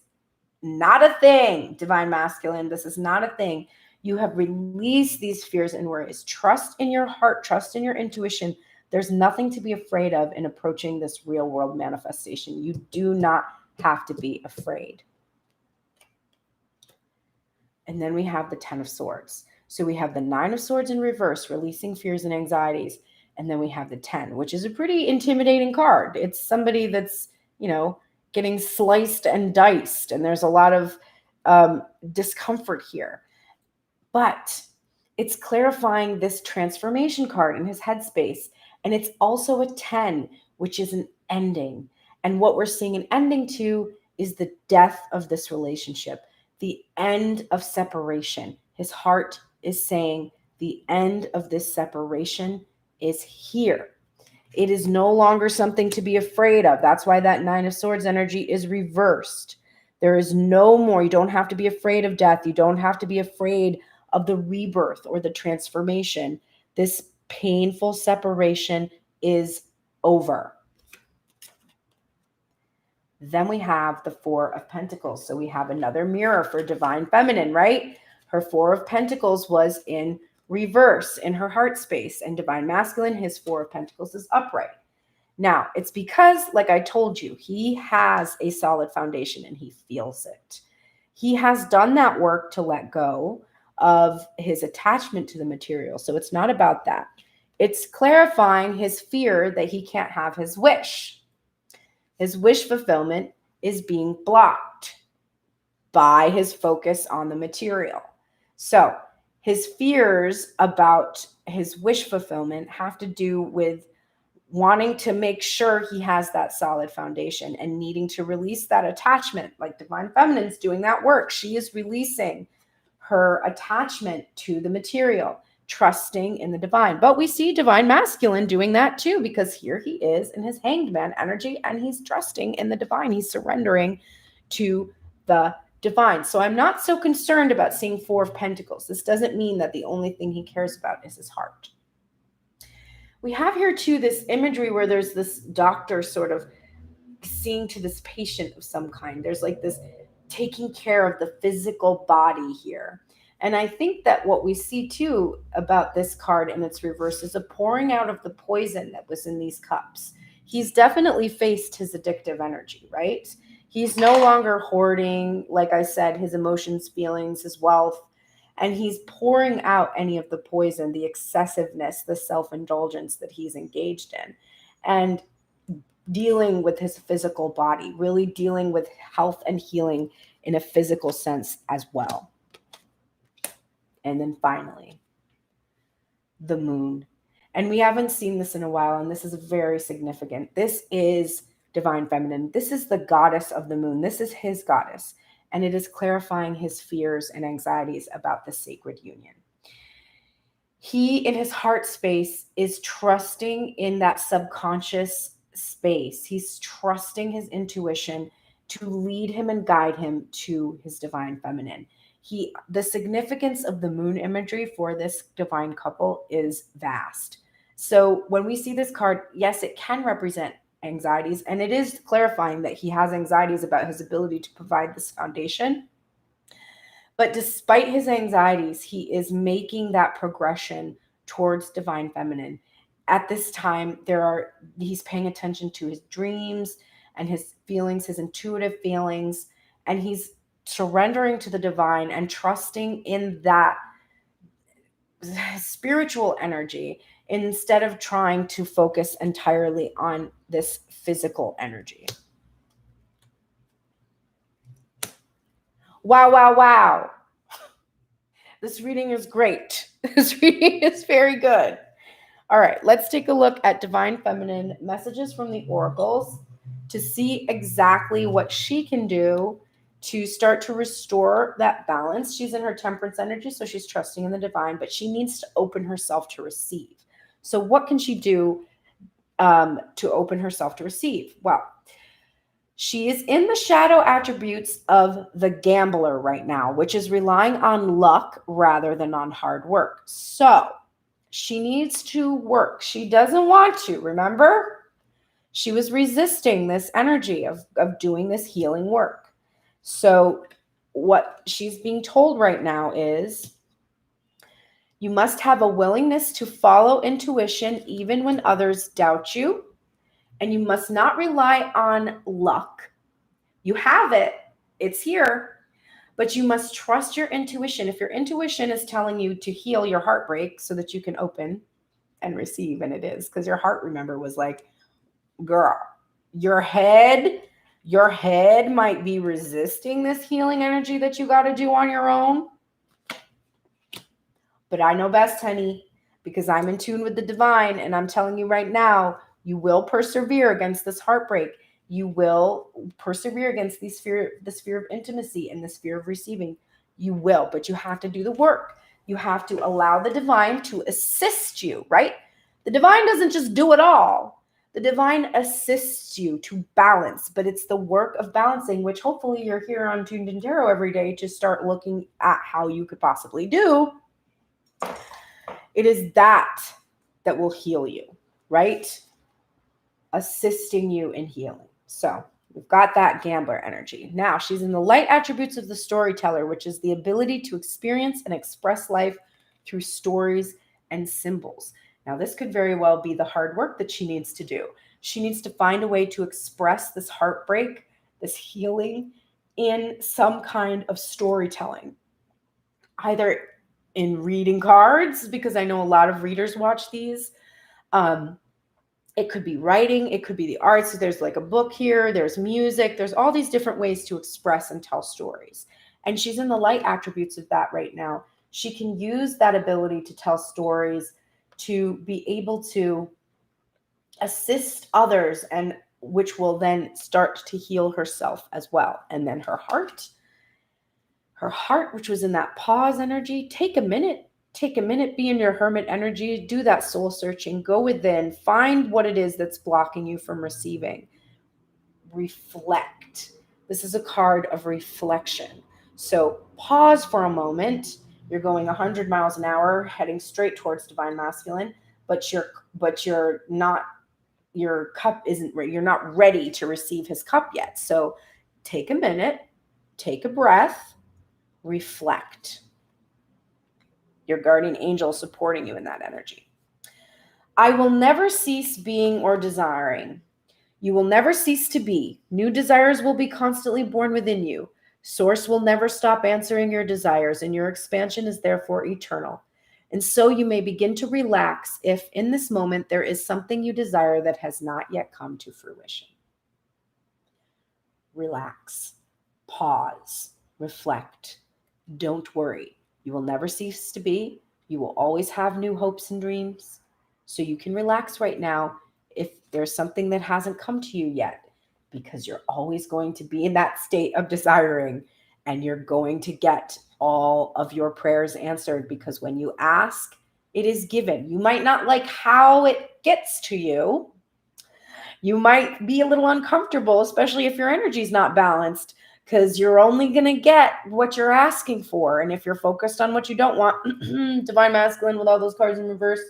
not a thing, Divine Masculine. This is not a thing. You have released these fears and worries. Trust in your heart, trust in your intuition. There's nothing to be afraid of in approaching this real world manifestation. You do not have to be afraid. And then we have the 10 of Swords. So we have the 9 of Swords in reverse, releasing fears and anxieties. And then we have the 10, which is a pretty intimidating card. It's somebody that's, you know, getting sliced and diced. And there's a lot of discomfort here. But it's clarifying this transformation card in his headspace. And it's also a 10, which is an ending. And what we're seeing an ending to is the death of this relationship, the end of separation. His heart is saying the end of this separation is here. It is no longer something to be afraid of. That's why that 9 of Swords energy is reversed. There is no more. You don't have to be afraid of death. You don't have to be afraid of the rebirth or the transformation. This painful separation is over. Then we have the 4 of Pentacles. So we have another mirror for Divine Feminine, right? Her 4 of Pentacles was in reverse in her heart space, and Divine Masculine, his 4 of Pentacles is upright. Now, it's because, like I told you, he has a solid foundation and he feels it. He has done that work to let go of his attachment to the material. So it's not about that. It's clarifying his fear that he can't have his wish. His wish fulfillment is being blocked by his focus on the material. So his fears about his wish fulfillment have to do with wanting to make sure he has that solid foundation and needing to release that attachment. Like Divine Feminine's doing that work. She is releasing her attachment to the material, trusting in the divine. But we see Divine Masculine doing that too, because here he is in his Hanged Man energy and he's trusting in the divine. He's surrendering to the divine. So I'm not so concerned about seeing 4 of Pentacles. This doesn't mean that the only thing he cares about is his heart. We have here too this imagery where there's this doctor sort of seeing to this patient of some kind. There's like this taking care of the physical body here. And I think that what we see too about this card in its reverse is a pouring out of the poison that was in these cups. He's definitely faced his addictive energy, right? He's no longer hoarding, like I said, his emotions, feelings, his wealth, and he's pouring out any of the poison, the excessiveness, the self-indulgence that he's engaged in. And dealing with his physical body, really dealing with health and healing in a physical sense as well. And then finally, the moon. And we haven't seen this in a while, and this is very significant. This is divine feminine. This is the goddess of the moon. This is his goddess, and it is clarifying his fears and anxieties about the sacred union. He, in his heart space, is trusting in that subconscious space. He's trusting his intuition to lead him and guide him to his divine feminine. The significance of the moon imagery for this divine couple is vast. So when we see this card, yes, it can represent anxieties, and it is clarifying that he has anxieties about his ability to provide this foundation. But despite his anxieties, he is making that progression towards divine feminine. At this time, he's paying attention to his dreams and his feelings, his intuitive feelings, and he's surrendering to the divine and trusting in that spiritual energy instead of trying to focus entirely on this physical energy. Wow, wow, wow. This reading is great. This reading is very good. All right, let's take a look at divine feminine messages from the oracles to see exactly what she can do to start to restore that balance. She's in her temperance energy, so she's trusting in the divine, but she needs to open herself to receive. So what can she do to open herself to receive? Well, she is in the shadow attributes of the gambler right now, which is relying on luck rather than on hard work. So she needs to work. She doesn't want to, remember? She was resisting this energy of doing this healing work. So what she's being told right now is you must have a willingness to follow intuition even when others doubt you, and you must not rely on luck. You have it. It's here. But you must trust your intuition. If your intuition is telling you to heal your heartbreak so that you can open and receive, and it is, because your heart, remember, was like, girl, your head might be resisting this healing energy that you got to do on your own. But I know best, honey, because I'm in tune with the divine, and I'm telling you right now, you will persevere against this heartbreak. You will persevere against this fear of intimacy and this fear of receiving. You will, but you have to do the work. You have to allow the divine to assist you, right? The divine doesn't just do it all. The divine assists you to balance, but it's the work of balancing, which hopefully you're here on Tuned in Tarot every day to start looking at how you could possibly do. It is that will heal you, right? Assisting you in healing. So we've got that gambler energy. Now she's in the light attributes of the storyteller, which is the ability to experience and express life through stories and symbols. Now, this could very well be the hard work that she needs to do. She needs to find a way to express this heartbreak, this healing, in some kind of storytelling. Either in reading cards, because I know a lot of readers watch these. It could be writing. It could be the arts. So there's like a book here. There's music. There's all these different ways to express and tell stories. And she's in the light attributes of that right now. She can use that ability to tell stories to be able to assist others, and which will then start to heal herself as well. And then her heart, which was in that pause energy, take a minute, be in your hermit energy, do that soul searching, go within, find what it is that's blocking you from receiving. Reflect. This is a card of reflection. So pause for a moment. You're going 100 miles an hour, heading straight towards divine masculine, but you're not your cup isn't ready. You're not ready to receive his cup yet. So take a minute, take a breath, reflect. Your guardian angel is supporting you in that energy. I will never cease being or desiring. You will never cease to be. New desires will be constantly born within you. Source will never stop answering your desires, and your expansion is therefore eternal. And so you may begin to relax if in this moment there is something you desire that has not yet come to fruition. Relax, pause, reflect. Don't worry. You will never cease to be. You will always have new hopes and dreams. So you can relax right now if there's something that hasn't come to you yet, because you're always going to be in that state of desiring, and you're going to get all of your prayers answered, because when you ask, it is given. You might not like how it gets to you. You might be a little uncomfortable, especially if your energy is not balanced, because you're only going to get what you're asking for. And if you're focused on what you don't want, divine masculine with all those cards in reverse,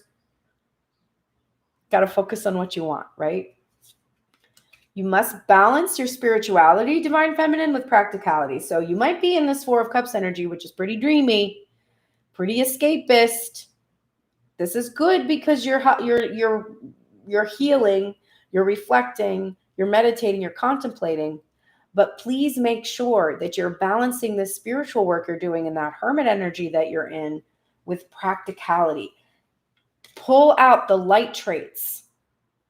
got to focus on what you want, right? You must balance your spirituality, divine feminine, with practicality. So you might be in this Four of Cups energy, which is pretty dreamy, pretty escapist. This is good because you're healing, you're reflecting, you're meditating, you're contemplating. But please make sure that you're balancing the spiritual work you're doing in that hermit energy that you're in with practicality. Pull out the light traits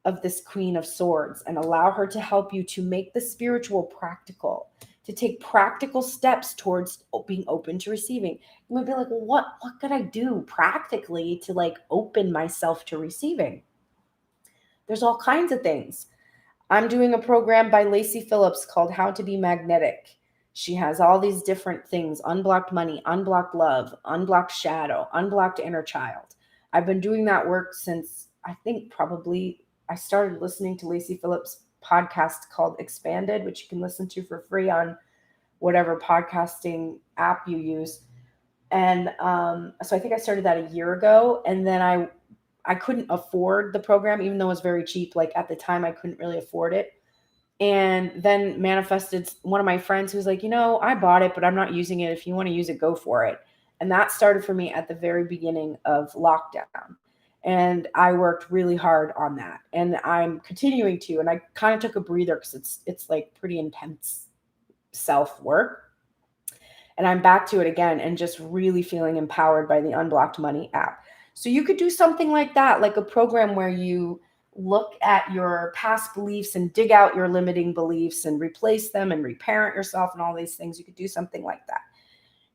of this Queen of Swords and allow her to help you to make the spiritual practical, to take practical steps towards being open to receiving. You might be like, well, what could I do practically to like open myself to receiving? There's all kinds of things. I'm doing a program by Lacey Phillips called How to Be Magnetic. She has all these different things: unblocked money, unblocked love, unblocked shadow, unblocked inner child. I've been doing that work since I think probably I started listening to Lacey Phillips' podcast called Expanded, which you can listen to for free on whatever podcasting app you use. And so I think I started that a year ago. And then I couldn't afford the program, even though it was very cheap. Like at the time, I couldn't really afford it. And then manifested one of my friends who's like, I bought it, but I'm not using it. If you want to use it, go for it. And that started for me at the very beginning of lockdown. And I worked really hard on that. And I'm continuing to. And I kind of took a breather because it's like pretty intense self-work. And I'm back to it again and just really feeling empowered by the Unblocked Money app. So you could do something like that, like a program where you look at your past beliefs and dig out your limiting beliefs and replace them and reparent yourself and all these things. You could do something like that.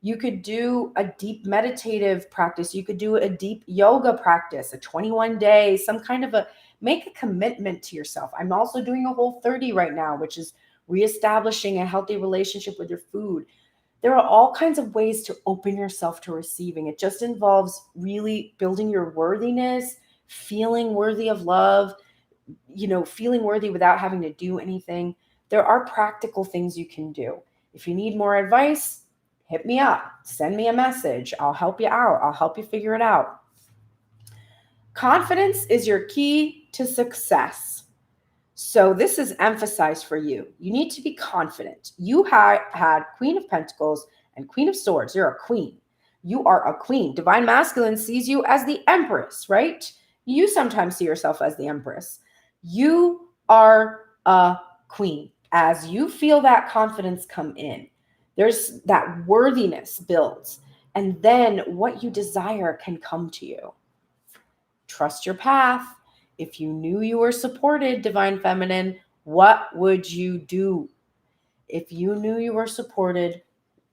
You could do a deep meditative practice. You could do a deep yoga practice, a 21-day, some kind of make a commitment to yourself. I'm also doing a Whole30 right now, which is reestablishing a healthy relationship with your food. There are all kinds of ways to open yourself to receiving. It just involves really building your worthiness, feeling worthy of love, feeling worthy without having to do anything. There are practical things you can do. If you need more advice, hit me up, send me a message. I'll help you out. I'll help you figure it out. Confidence is your key to success. So this is emphasized for you. You need to be confident. You had Queen of Pentacles and Queen of Swords. You're a queen. You are a queen. Divine Masculine sees you as the Empress, right? You sometimes see yourself as the Empress. You are a queen. As you feel that confidence come in, there's that worthiness builds. And then what you desire can come to you. Trust your path. If you knew you were supported, Divine Feminine, what would you do? If you knew you were supported,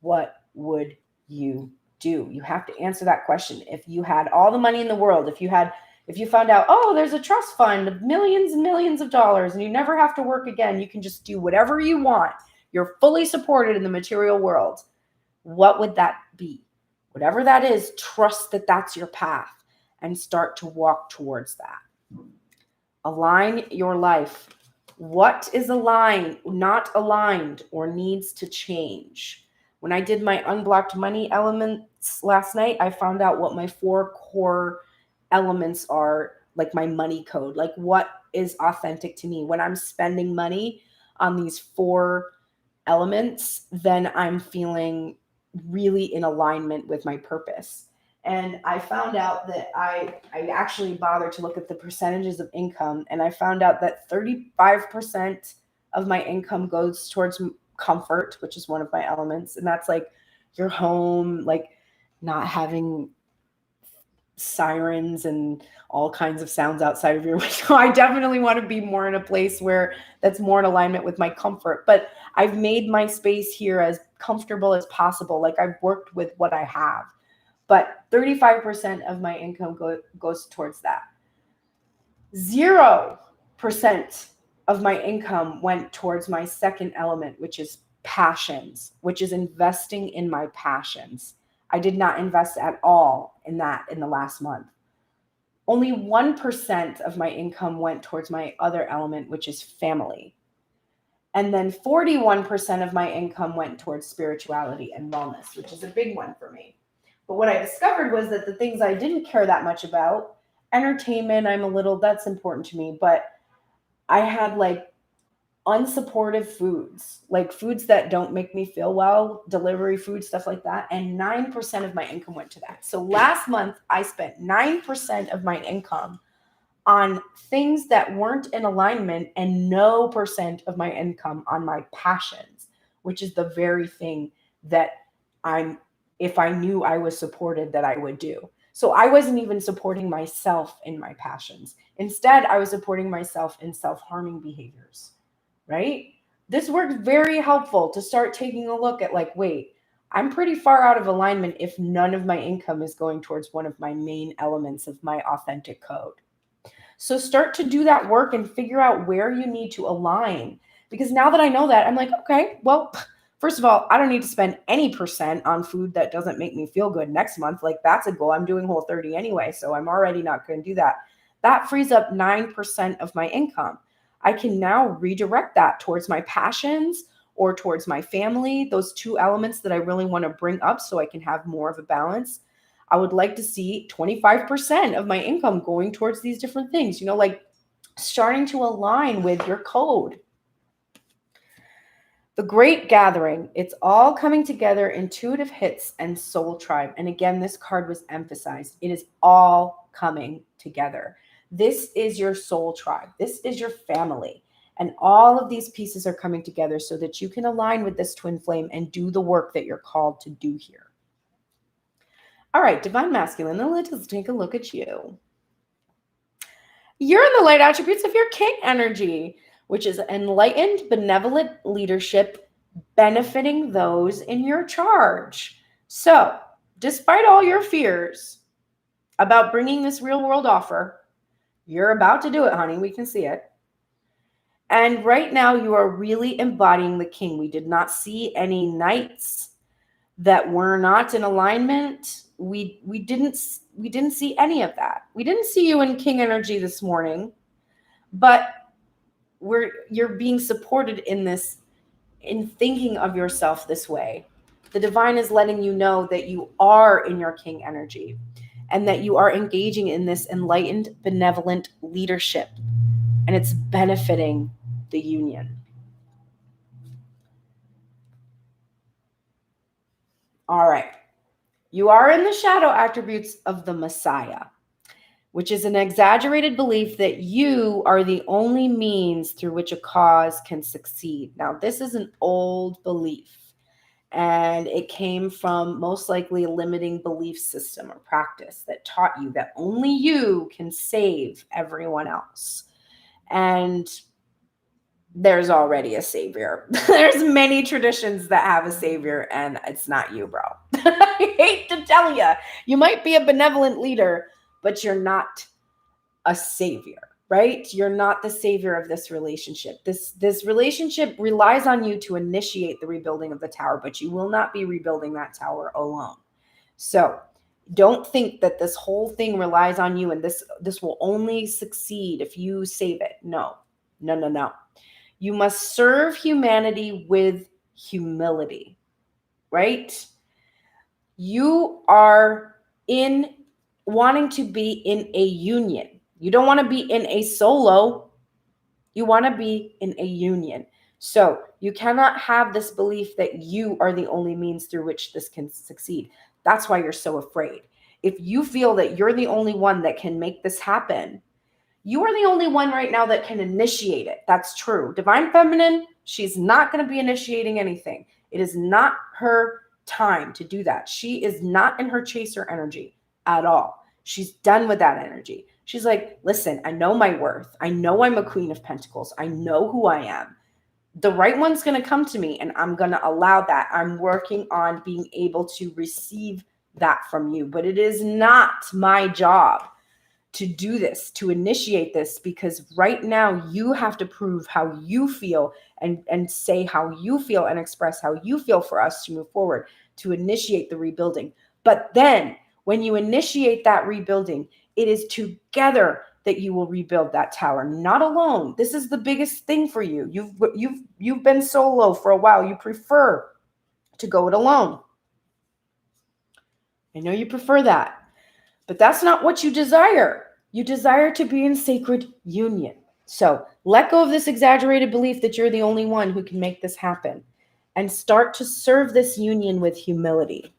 what would you do? You have to answer that question. If you had all the money in the world, if you found out, oh, there's a trust fund of millions and millions of dollars and you never have to work again, you can just do whatever you want. You're fully supported in the material world. What would that be? Whatever that is, trust that that's your path and start to walk towards that. Align your life. What is not aligned, or needs to change? When I did my unblocked money elements last night, I found out what my 4 core elements are like my money code, like what is authentic to me. When I'm spending money on these 4 elements, then I'm feeling really in alignment with my purpose. And I found out that I actually bothered to look at the percentages of income, and I found out that 35% of my income goes towards comfort, which is one of my elements. And that's like your home, like not having sirens and all kinds of sounds outside of your window. I definitely want to be more in a place where that's more in alignment with my comfort. But I've made my space here as comfortable as possible. Like I've worked with what I have. But 35% of my income goes towards that. 0% of my income went towards my second element, which is passions, which is investing in my passions. I did not invest at all in that in the last month. Only 1% of my income went towards my other element, which is family. And then 41% of my income went towards spirituality and wellness, which is a big one for me. But what I discovered was that the things I didn't care that much about, entertainment, that's important to me, but I had like unsupportive foods, like foods that don't make me feel well, delivery food, stuff like that. And 9% of my income went to that. So last month, I spent 9% of my income on things that weren't in alignment and no percent of my income on my passions, which is the very thing that if I knew I was supported, that I would do. So I wasn't even supporting myself in my passions. Instead, I was supporting myself in self-harming behaviors, right? This worked very helpful to start taking a look at like, wait, I'm pretty far out of alignment if none of my income is going towards one of my main elements of my authentic code. So start to do that work and figure out where you need to align. Because now that I know that, I'm like, okay, well, first of all, I don't need to spend any percent on food that doesn't make me feel good next month. Like that's a goal. I'm doing Whole30 anyway, so I'm already not going to do that. That frees up 9% of my income. I can now redirect that towards my passions or towards my family, those 2 elements that I really want to bring up so I can have more of a balance. I would like to see 25% of my income going towards these different things, like starting to align with your code. The Great Gathering, it's all coming together, intuitive hits and soul tribe. And again, this card was emphasized. It is all coming together. This is your soul tribe. This is your family. And all of these pieces are coming together so that you can align with this twin flame and do the work that you're called to do here. All right, Divine Masculine, now let's take a look at you. You're in the light attributes of your king energy, which is enlightened, benevolent leadership, benefiting those in your charge. So, despite all your fears about bringing this real world offer, you're about to do it, honey. We can see it. And right now, you are really embodying the king. We did not see any knights that were not in alignment. We didn't see any of that. We didn't see you in king energy this morning, but you're being supported in this, in thinking of yourself this way. The divine is letting you know that you are in your king energy and that you are engaging in this enlightened, benevolent leadership, and it's benefiting the union. All right. You are in the shadow attributes of the Messiah, which is an exaggerated belief that you are the only means through which a cause can succeed. Now, this is an old belief, and it came from most likely a limiting belief system or practice that taught you that only you can save everyone else. And there's already a savior. There's many traditions that have a savior, and it's not you, bro. I hate to tell you. You might be a benevolent leader, but you're not a savior, right? You're not the savior of this relationship. This relationship relies on you to initiate the rebuilding of the tower, but you will not be rebuilding that tower alone. So don't think that this whole thing relies on you and this will only succeed if you save it. No. You must serve humanity with humility, right? You are in wanting to be in a union. You don't want to be in a solo. You want to be in a union. So you cannot have this belief that you are the only means through which this can succeed. That's why you're so afraid. If you feel that you're the only one that can make this happen, you are the only one right now that can initiate it. That's true. Divine Feminine, she's not going to be initiating anything. It is not her time to do that. She is not in her chaser energy at all. She's done with that energy. She's like, listen, I know my worth. I know I'm a Queen of Pentacles. I know who I am. The right one's going to come to me, and I'm going to allow that. I'm working on being able to receive that from you, but it is not my job to do this, to initiate this, because right now you have to prove how you feel and say how you feel and express how you feel for us to move forward, to initiate the rebuilding. But then when you initiate that rebuilding, it is together that you will rebuild that tower, not alone. This is the biggest thing for you. You've been solo for a while. You prefer to go it alone. I know you prefer that. But that's not what you desire. You desire to be in sacred union. So let go of this exaggerated belief that you're the only one who can make this happen, and start to serve this union with humility.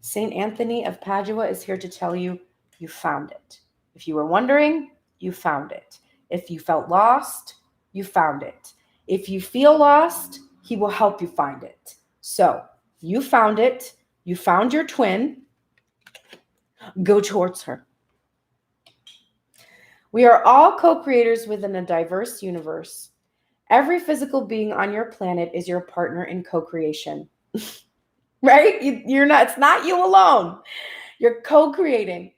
Saint Anthony of Padua is here to tell you, you found it. If you were wondering, you found it. If you felt lost, you found it. If you feel lost, he will help you find it. So you found it. You found your twin. Go towards her. We are all co-creators within a diverse universe. Every physical being on your planet is your partner in co-creation. Right? You're not, it's not you alone. You're co-creating.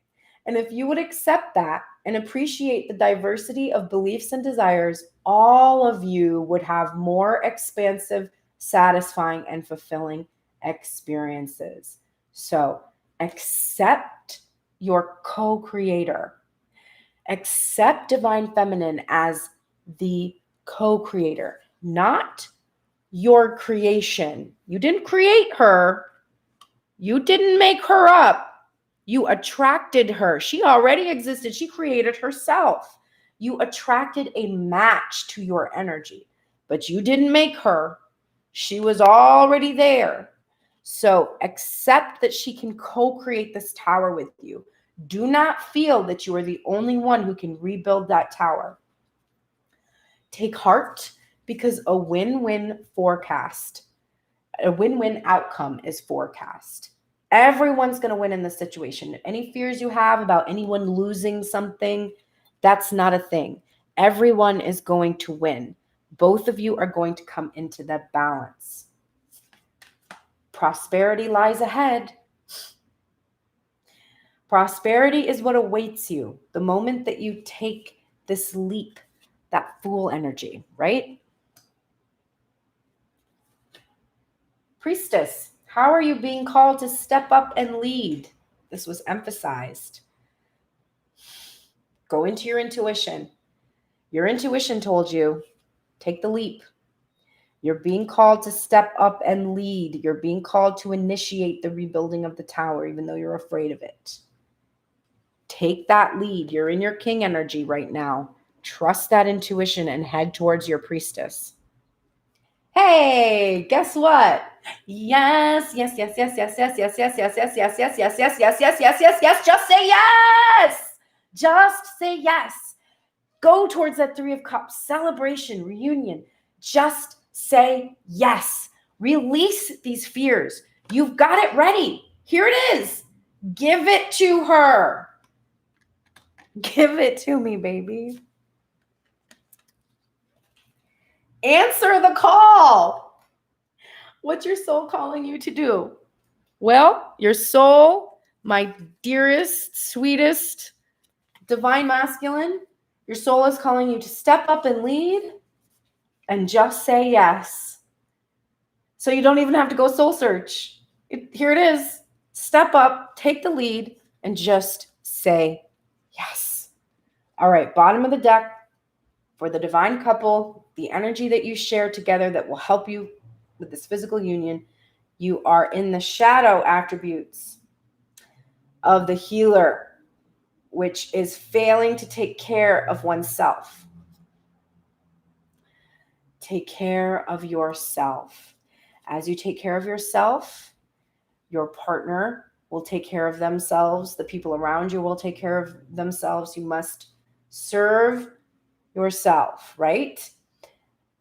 And if you would accept that and appreciate the diversity of beliefs and desires, all of you would have more expansive, satisfying, and fulfilling experiences. So accept your co-creator. Accept Divine Feminine as the co-creator, not your creation. You didn't create her. You didn't make her up. You attracted her. She already existed. She created herself. You attracted a match to your energy, but you didn't make her. She was already there. So accept that she can co-create this tower with you. Do not feel that you are the only one who can rebuild that tower. Take heart, because a win-win outcome is forecast. Everyone's going to win in this situation. Any fears you have about anyone losing something, that's not a thing. Everyone is going to win. Both of you are going to come into that balance. Prosperity lies ahead. Prosperity is what awaits you the moment that you take this leap, that fool energy, right? Priestess, how are you being called to step up and lead? This was emphasized. Go into your intuition. Your intuition told you, take the leap. You're being called to step up and lead. You're being called to initiate the rebuilding of the tower, even though you're afraid of it. Take that lead. You're in your king energy right now. Trust that intuition and head towards your priestess. Hey, guess what? Yes, yes, yes, yes, yes, yes, yes, yes, yes, yes, yes, yes, yes, yes, yes, yes, yes, yes, yes. Just say yes. Just say yes. Go towards that 3 of Cups, celebration, reunion. Just say yes. Release these fears. You've got it ready. Here it is. Give it to her. Give it to me, baby. Answer the call. What's your soul calling you to do? Well, your soul, my dearest, sweetest, divine masculine, your soul is calling you to step up and lead and just say yes. So you don't even have to go soul search. Here it is. Step up, take the lead, and just say yes. All right, bottom of the deck for the divine couple, the energy that you share together that will help you with this physical union. You are in the shadow attributes of the healer, which is failing to take care of oneself. Take care of yourself. As you take care of yourself, your partner will take care of themselves. The people around you will take care of themselves. You must serve yourself, right?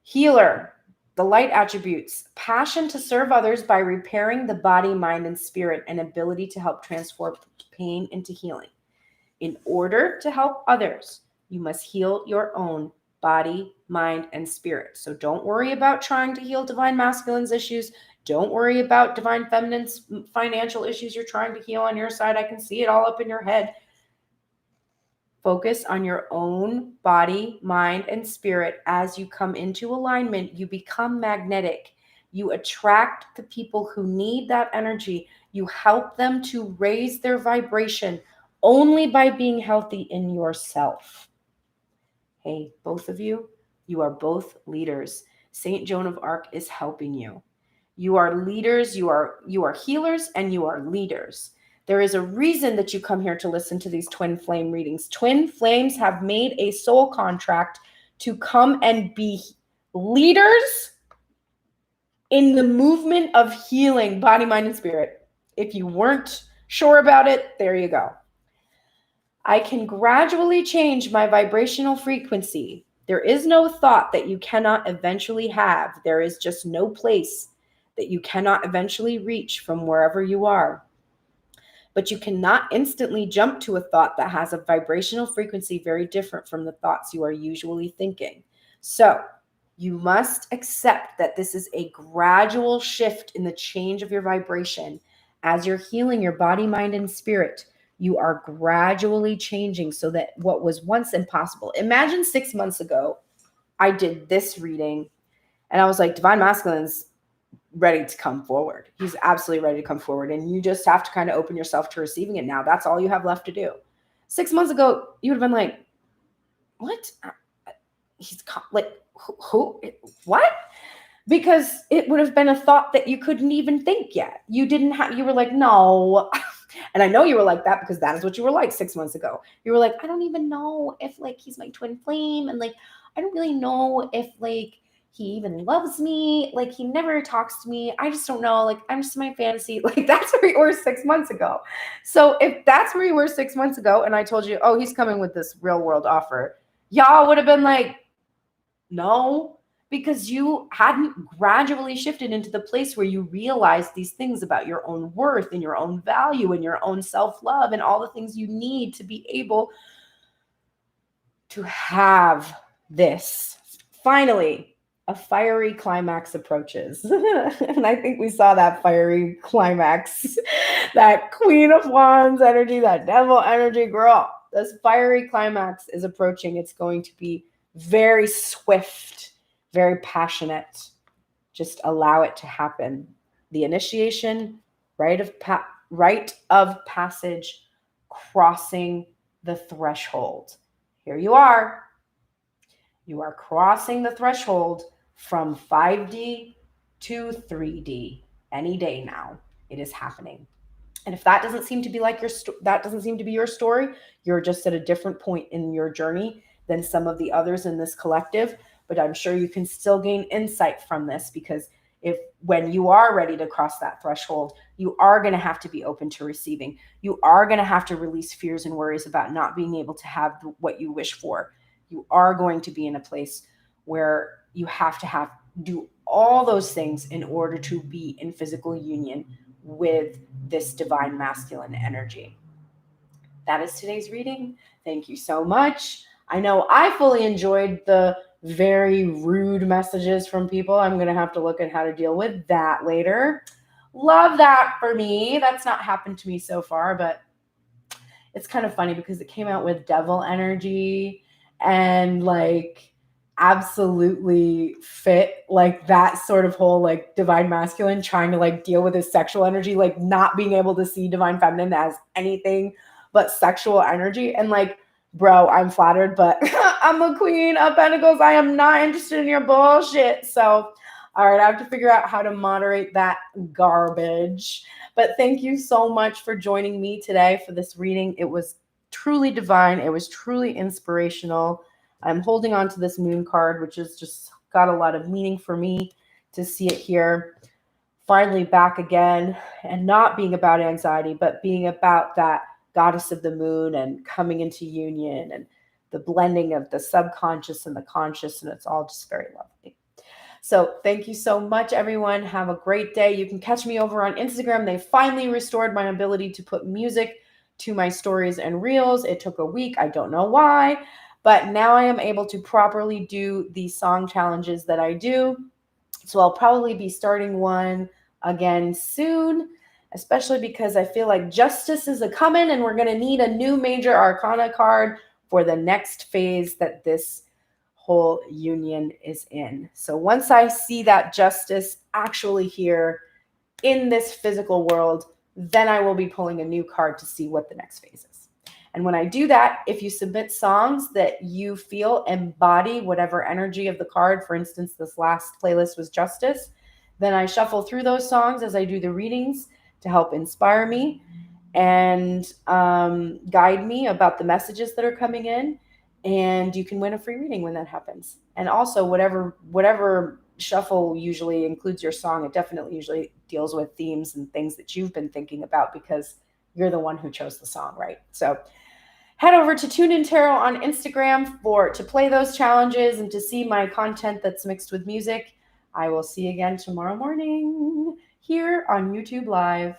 Healer, the light attributes, passion to serve others by repairing the body, mind, and spirit, and ability to help transform pain into healing. In order to help others, you must heal your own body, mind, and spirit. So don't worry about trying to heal divine masculine's issues. Don't worry about divine feminine's financial issues you're trying to heal on your side. I can see it all up in your head. Focus on your own body, mind, and spirit. As you come into alignment, you become magnetic. You attract the people who need that energy. You help them to raise their vibration only by being healthy in yourself. Hey, both of you, you are both leaders. Saint Joan of Arc is helping you. You are leaders, you are healers, and you are leaders. There is a reason that you come here to listen to these twin flame readings. Twin flames have made a soul contract to come and be leaders in the movement of healing body, mind, and spirit. If you weren't sure about it, there you go. I can gradually change my vibrational frequency. There is no thought that you cannot eventually have. There is just no place that you cannot eventually reach from wherever you are. But you cannot instantly jump to a thought that has a vibrational frequency very different from the thoughts you are usually thinking. So you must accept that this is a gradual shift in the change of your vibration. As you're healing your body, mind, and spirit, you are gradually changing so that what was once impossible. Imagine 6 months ago, I did this reading and I was like, divine masculine's ready to come forward. He's absolutely ready to come forward. And you just have to kind of open yourself to receiving it now. That's all you have left to do. 6 months ago, you would have been like, what? He's like, who? What? Because it would have been a thought that you couldn't even think yet. You were like, no. And I know you were like that because that is what you were like 6 months ago. You were like, I don't even know if like he's my twin flame. And like, I don't really know if like he even loves me. Like he never talks to me. I just don't know. Like I'm just in my fantasy. Like that's where you were 6 months ago. So if that's where you were 6 months ago and I told you, oh, he's coming with this real world offer, y'all would have been like, no, because you hadn't gradually shifted into the place where you realize these things about your own worth and your own value and your own self-love and all the things you need to be able to have this. Finally, a fiery climax approaches. And I think we saw that fiery climax, that Queen of Wands energy, that devil energy, girl. This fiery climax is approaching. It's going to be very swift, very passionate. Just allow it to happen. The initiation, rite of passage, crossing the threshold. Here you are. You are crossing the threshold from 5D to 3D any day now. It is happening. And if that doesn't seem to be like that doesn't seem to be your story, you're just at a different point in your journey than some of the others in this collective. But I'm sure you can still gain insight from this, because when you are ready to cross that threshold, you are going to have to be open to receiving. You are going to have to release fears and worries about not being able to have what you wish for. You are going to be in a place where you have to do all those things in order to be in physical union with this divine masculine energy. That is today's reading. Thank you so much. I know I fully enjoyed the very rude messages from people. I'm going to have to look at how to deal with that later. Love that for me. That's not happened to me so far, but it's kind of funny because it came out with devil energy and like absolutely fit like that sort of whole like divine masculine trying to like deal with his sexual energy, like not being able to see divine feminine as anything but sexual energy. And like, bro, I'm flattered, but I'm a Queen of Pentacles. I am not interested in your bullshit. So All right, I have to figure out how to moderate that garbage. But thank you so much for joining me today for this reading. It was truly divine. It was truly inspirational. I'm holding on to this moon card, which has just got a lot of meaning for me to see it here. Finally back again, and not being about anxiety, but being about that goddess of the moon and coming into union and the blending of the subconscious and the conscious. And it's all just very lovely. So thank you so much, everyone. Have a great day. You can catch me over on Instagram. They finally restored my ability to put music to my stories and reels. It took a week. I don't know why, but now I am able to properly do the song challenges that I do. So I'll probably be starting one again soon, especially because I feel like justice is a coming and we're going to need a new major arcana card for the next phase that this whole union is in. So once I see that justice actually here in this physical world, then I will be pulling a new card to see what the next phase is. And when I do that, if you submit songs that you feel embody whatever energy of the card, for instance, this last playlist was Justice, then I shuffle through those songs as I do the readings to help inspire me and guide me about the messages that are coming in. And you can win a free reading when that happens. And also, whatever shuffle usually includes your song, it definitely usually deals with themes and things that you've been thinking about because you're the one who chose the song, right? So head over to Tune In Tarot on Instagram to play those challenges and to see my content that's mixed with music. I will see you again tomorrow morning here on YouTube Live.